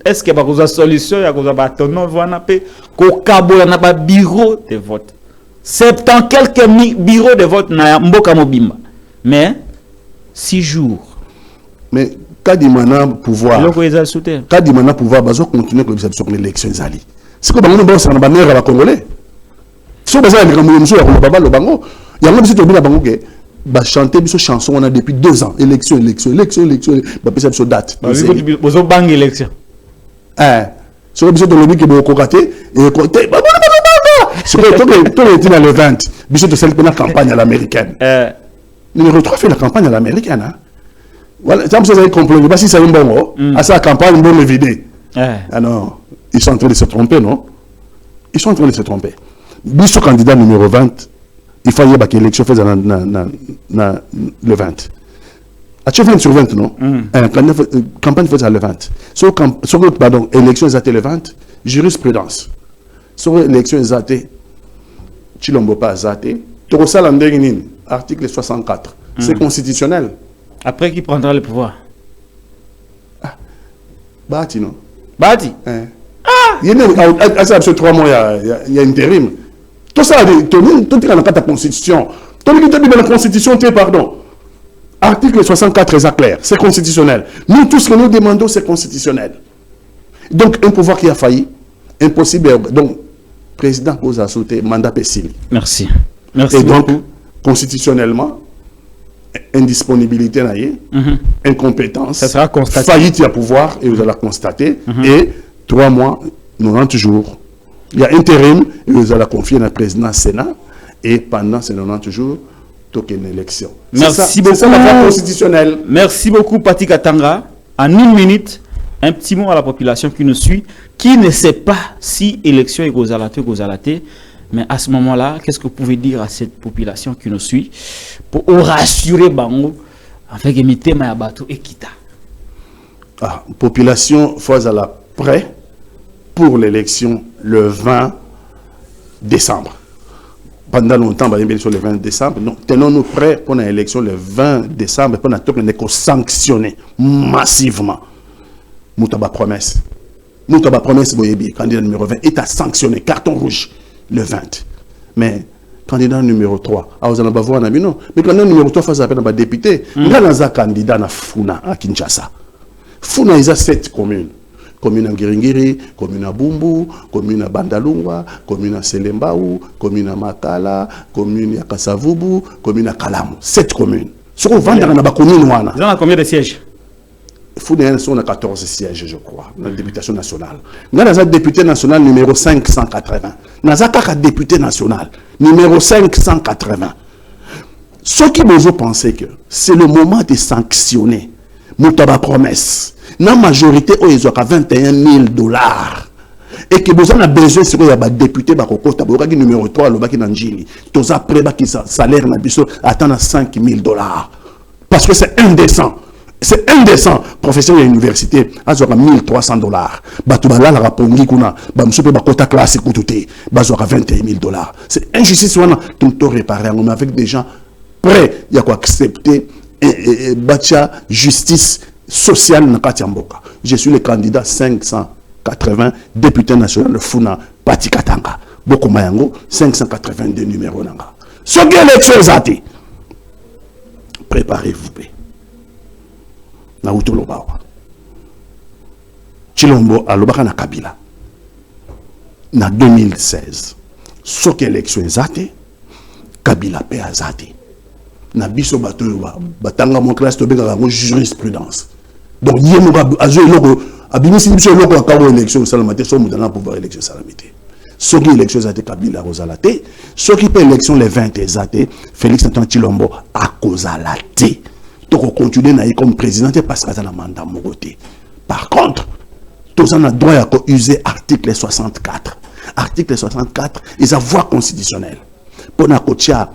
Est-ce qu'il y a une solution? Il y a un bureau de vote. 70 quelques bureaux de vote na mboka mobimba. Mais 6 jours. Mais quand il y a pouvoir, quand il y a pouvoir, il va continuer comme ça sur l'élection. C'est comme si on a un Congolais. Si on a un Congolais, il y a un bah chanter une chanson on a depuis 2 ans élection bah peut être date vous avez bang élection sur le de lobby que vous cocaté et côté bah sur le 20 biso de celle de la campagne à l'américaine numéro 3 fait la campagne à l'américaine hein voilà ça vous avez compris pas si c'est un bon à sa campagne bon évidé ah non ils sont en train de se tromper non ils sont en train de se tromper biso candidat numéro 20 il fallait que l'élection fasse le 20. À 20 sur 20, non? La campagne faisait le 20. Sur l'élection est le 20, jurisprudence. Sur l'élection est Chilombo pas zaté. Article 64. C'est constitutionnel. Après, qui prendra le pouvoir? Bati, non? Bati? Il y a 3 mois, il y a intérim. Tout ça, tout est dans la Constitution. Tout est dans la Constitution, pardon. Article 64 est clair, c'est constitutionnel. Nous, tout ce que nous demandons, c'est constitutionnel. Donc, un pouvoir qui a failli, impossible. Donc, président pose à sauter, mandat pécile. Merci. Merci. Et donc, constitutionnellement, indisponibilité, incompétence, ça sera constaté. Faillite à pouvoir, et vous allez constater. Et 3 mois, 90 jours. Il y a intérim, et vous allez confier à la présidence Sénat, et pendant ces 90 jours, token élection. Merci beaucoup. C'est ça la voie constitutionnelle. Merci beaucoup, Pati Katanga. En 1 minute, un petit mot à la population qui nous suit, qui ne sait pas si élection est gozalaté, mais à ce moment-là, qu'est-ce que vous pouvez dire à cette population qui nous suit pour rassurer Bango avec imiter Mayabato et Kita? Population, faut à la prêt pour l'élection le 20 décembre. Pendant longtemps, on va sur le 20 décembre. Non, tenons-nous prêts pour l'élection le 20 décembre pour nous sanctionner massivement. Moutaba promesse. Moutaba promesse, candidat numéro 20, est à sanctionner. Carton rouge le 20. Mais candidat numéro 3, vous en avez vu, non? Mais candidat numéro 3, il faut appeler un député. Il y a un candidat à Funa, à Kinshasa. Funa, il y a 7 communes. Commune à Ngiringiri, commune à Bumbu, commune à Bandalungwa, commune à Selembaou, commune à Makala, commune à Kasavubu, commune à Kalamu. 7 communes. Sur le vendeur, on a commune. Vous en avez combien de sièges? Founéen sont à 14 sièges, je crois, dans la députation nationale. Nous avons un député national numéro 580. Nous avons un député national numéro 580. Ceux qui vous pensent que c'est le moment de sanctionner, Moutaba promesse. La majorité, ils ont $21,000. Et que vous avez besoin de député, numéro 3, le Nanjili. Tous après, salaire attend $5,000. Parce que c'est indécent. C'est indécent. Professeur de l'université, ils ont $1,300. Batubala la rapongi kuna, bamsupe bakota classe kutute, bazora $21,000. C'est injustice on tout réparer avec des gens prêts à accepter et bacha justice sociale na Katiamboka. Je suis le candidat 580 député national Funa Pati Katanga. Boko Mayango 582 numéro nanga. Ce qui est l'élection zati. Préparez-vous. Na utolobawa. Chilombo alobaka na Kabila. Na 2016. Ce qui est l'élection zati. Kabila pe azati. Na biso bato batanga mon classe to benga ngo jurisprudence. Donc yemo azo loko abimisi biso loko akabo élection salamate so mudana pouvoir élection salamité. Ce qui élection zate Kabila rozalate, ce qui peut élection les 20 zate Félix Antoine Tshilombo a kozalate. Donc on continue na comme président parce que ça na mandat mogoté. Par contre, tous on a droit à user article 64. Article 64 est à voie constitutionnelle. Pour na kotia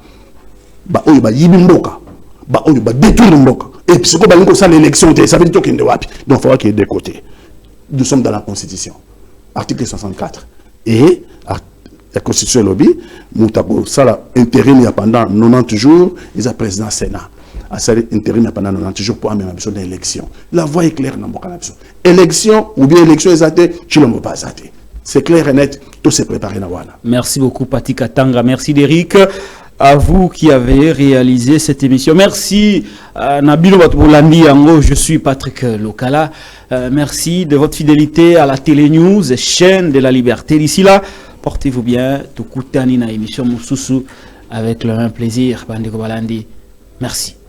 ba oyo ba yibi mboka ba oyo ba détruire mboka et puis ce que ba ngo ça l'élection ça veut dire qu'il y a wapi donc il faut qu'il y ait des côtés. Nous sommes dans la constitution article 64 et la constitution lobby mutako ça intérim ya pendant 90 jours ils a président Sénat a ça intérim pendant 90 jours pour amener besoin d'élection. La voie est claire dans mboka na élection ou bien élection exatée Tshilombo pas exatée. C'est clair et net, tout s'est préparé na wana. Merci beaucoup Pati Katanga, merci Derrick. À vous qui avez réalisé cette émission. Merci Nabilo Batbolandi Yango, je suis Patrick Lokala. Merci de votre fidélité à la Télé-News, chaîne de la liberté. D'ici là, portez-vous bien. Tukutani na émission Moussousou avec le même plaisir. Bandeko Balandi. Merci.